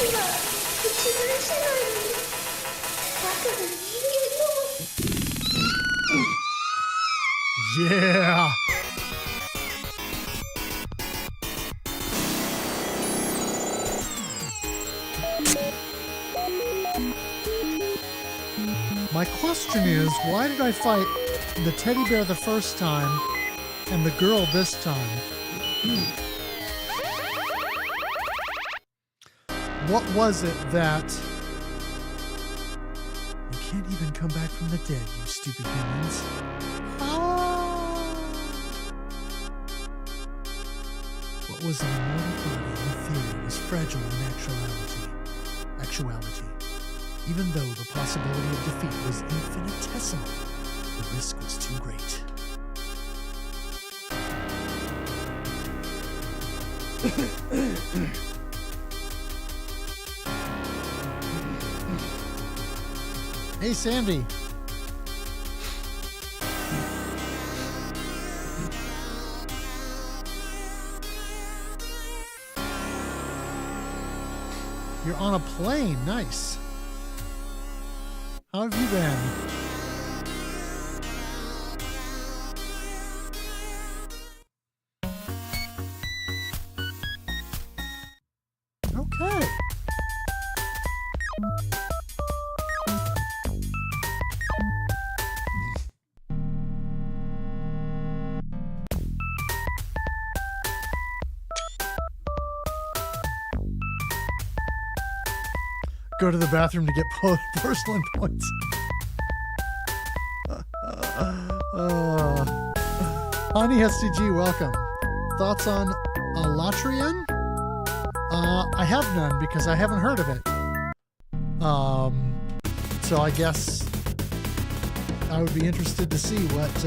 今口許せないのに。バカな人間ども。 Yeah. My question is, why did I fight the teddy bear the first time and the girl this time? What was it that... You can't even come back from the dead, you stupid humans. What was an immortal body in theory was fragile in actuality. Even though the possibility of defeat was infinitesimal, the risk was too great. Hey, Sandy. You're on a plane. Nice. How have you been? Okay. Go to the bathroom to get porcelain points. Honey SDG, welcome. Thoughts on Alatrian? I have none because I haven't heard of it. So I guess I would be interested to see what.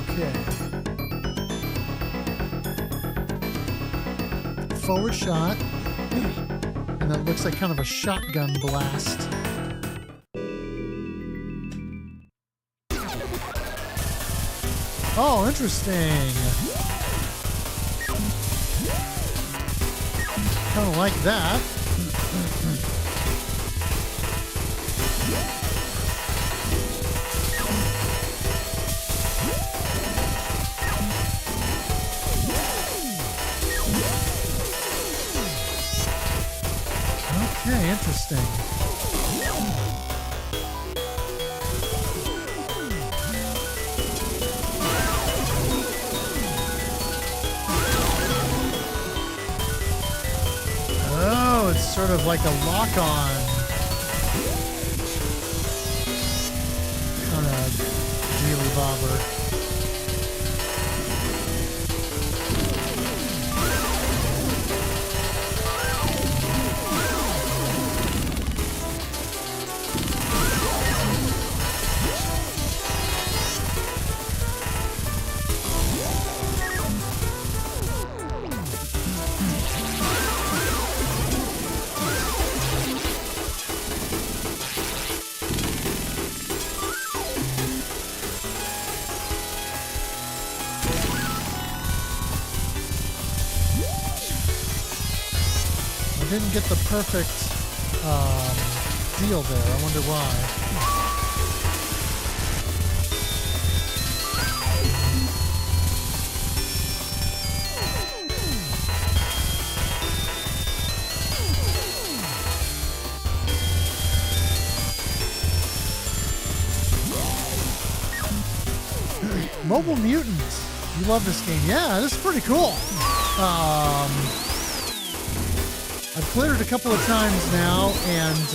Okay. Forward shot, and that looks like kind of a shotgun blast. Oh, interesting. Kind of like that. Okay, interesting. sort of like a lock-on kind of dealy bobber. Didn't get the perfect deal there. I wonder why. Mobile Mutants. You love this game. Yeah, this is pretty cool. I've cleared it a couple of times now, and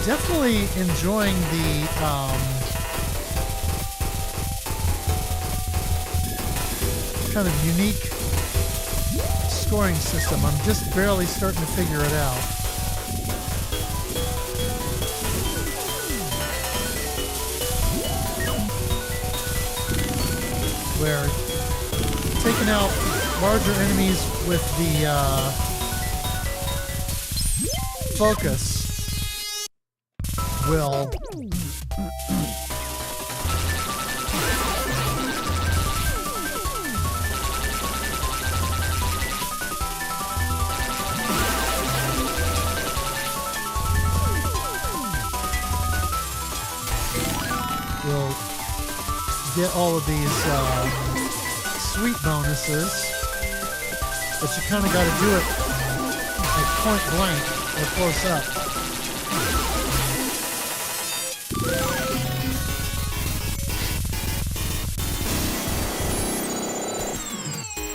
definitely enjoying the kind of unique scoring system. I'm just barely starting to figure it out. Where taking out larger enemies with the focus will get all of these sweet bonuses. But you kind of got to do it at point blank or close up.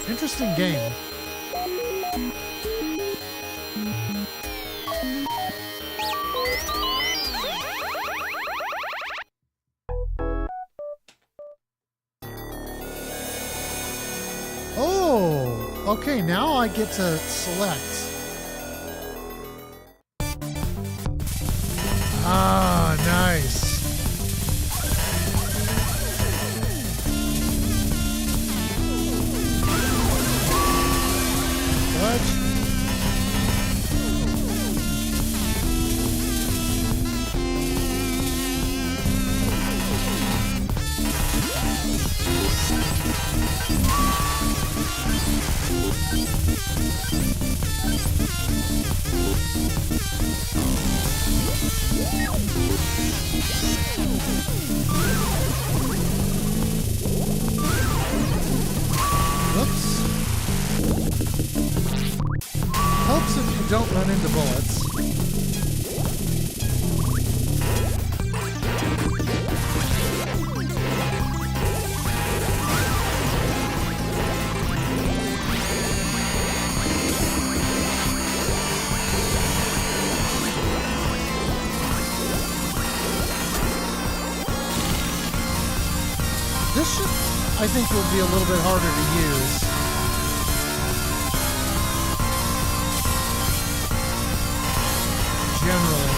Interesting game. Okay, now I get to select. Ah, nice. What? Helps if you don't run into bullets. This should, I think, would be a little bit harder to use. Generally.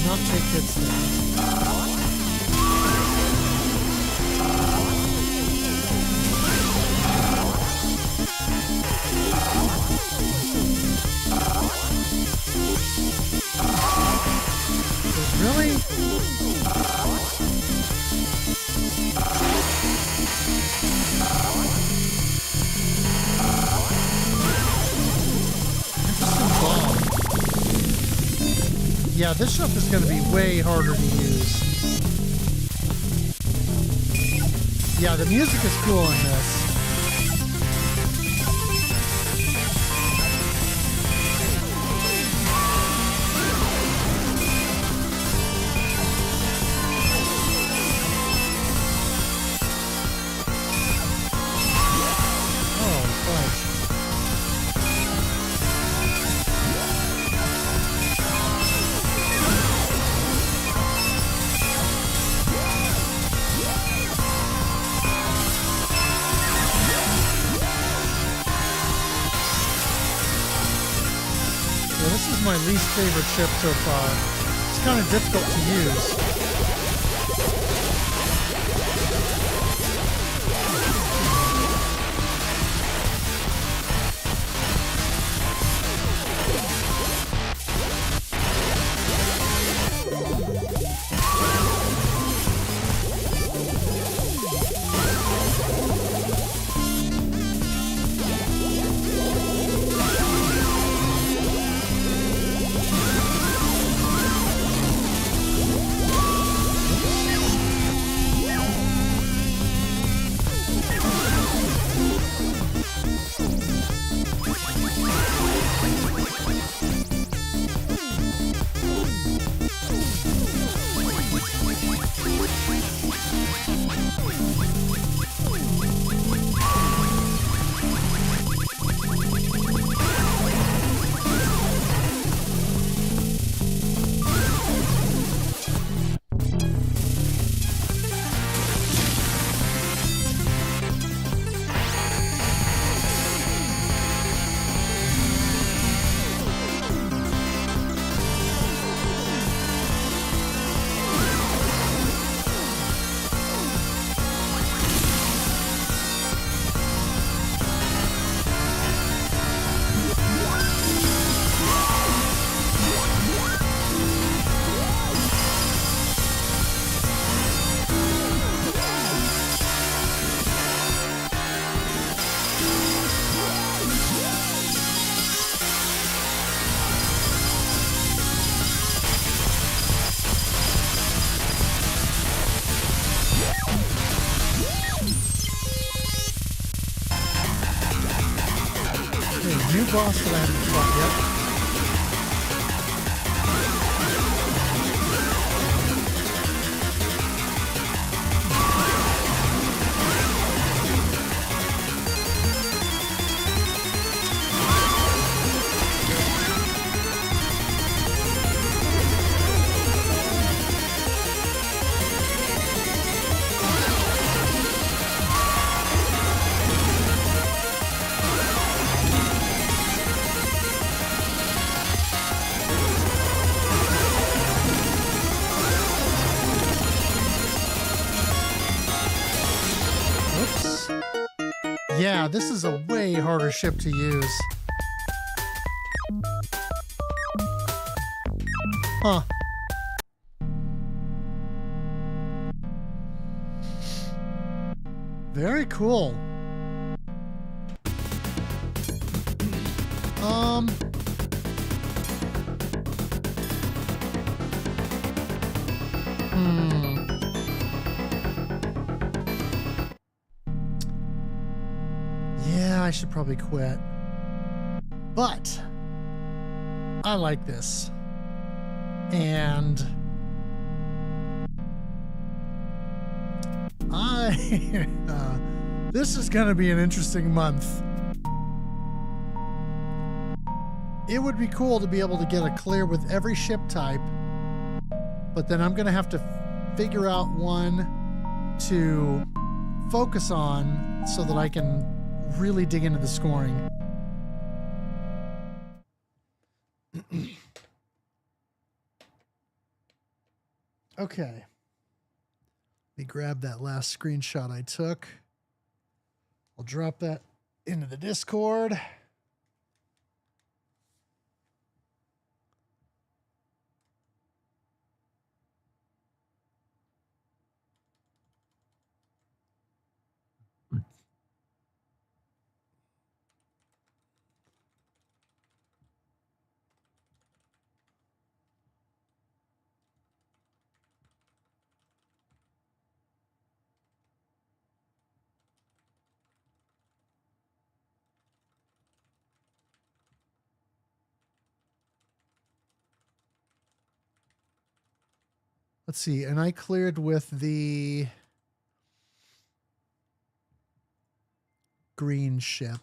Not take hits there. Really? Yeah, this ship is going to be way harder to use. Yeah, the music is cool in this. This is my least favorite ship so far. It's kind of difficult to use. New boss that I haven't fought yet. Yeah, this is a way harder ship to use. Huh. Very cool. Yeah, I should probably quit. But I like this. And this is going to be an interesting month. It would be cool to be able to get a clear with every ship type, but then I'm going to have to figure out one to focus on so that I can really dig into the scoring. Okay. Let me grab that last screenshot I took. I'll drop that into the Discord. Let's see. And I cleared with the green ship.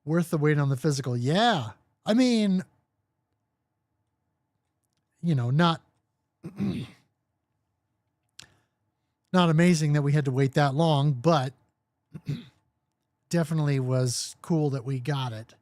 Worth the wait on the physical. Yeah. I mean, not not amazing that we had to wait that long, but definitely was cool that we got it.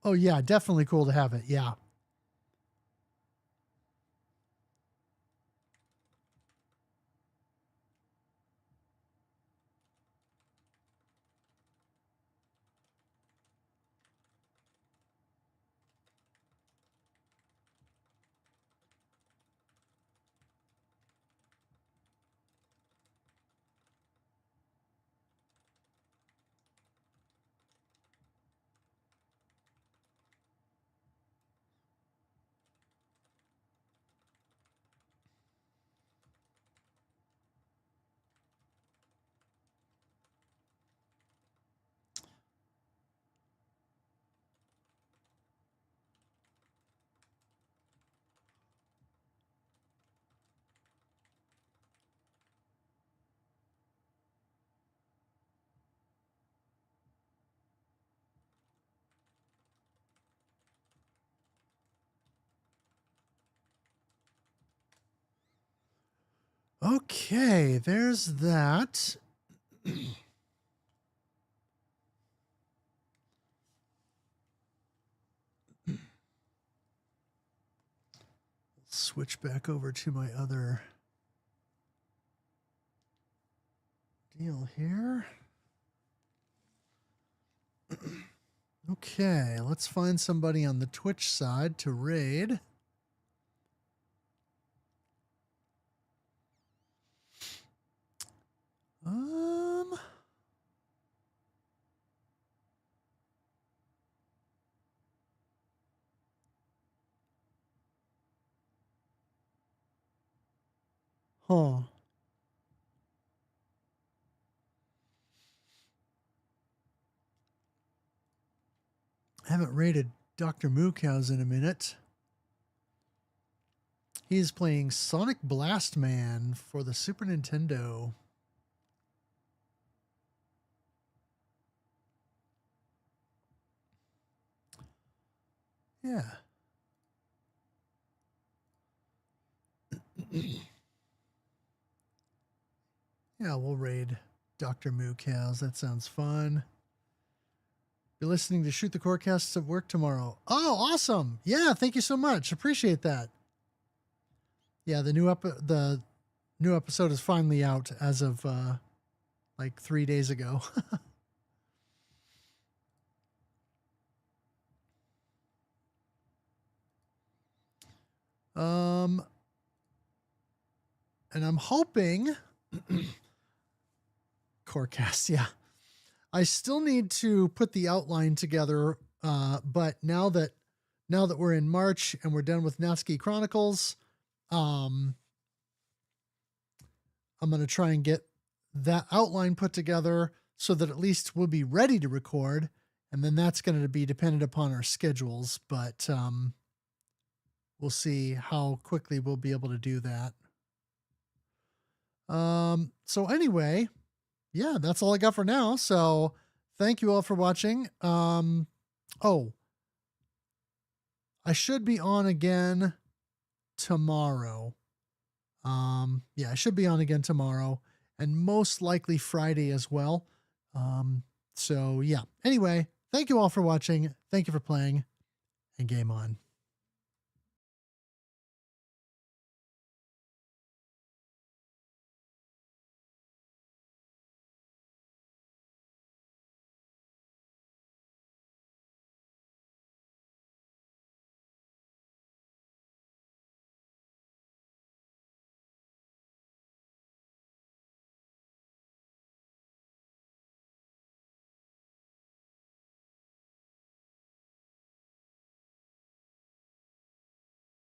Oh, yeah, definitely cool to have it. Yeah. Okay, there's that. Switch back over to my other deal here. Okay, let's find somebody on the Twitch side to raid. Huh. I haven't rated Dr. Mookhouse in a minute. He's playing Sonic Blast Man for the Super Nintendo. Yeah. Yeah, we'll raid Dr. Mookhouse. That sounds fun. You're listening to Shoot the Corecasts at work tomorrow. Oh, awesome. Yeah, thank you so much. Appreciate that. Yeah, the new episode is finally out as of like 3 days ago. And I'm hoping Corecast, yeah. I still need to put the outline together, but now that we're in March and we're done with Natsuki Chronicles, I'm going to try and get that outline put together so that at least we'll be ready to record, and then that's going to be dependent upon our schedules, but we'll see how quickly we'll be able to do that. So anyway, yeah, that's all I got for now. So thank you all for watching. Oh, I should be on again tomorrow. Yeah, I should be on again tomorrow and most likely Friday as well. So yeah, anyway, thank you all for watching. Thank you for playing, and game on.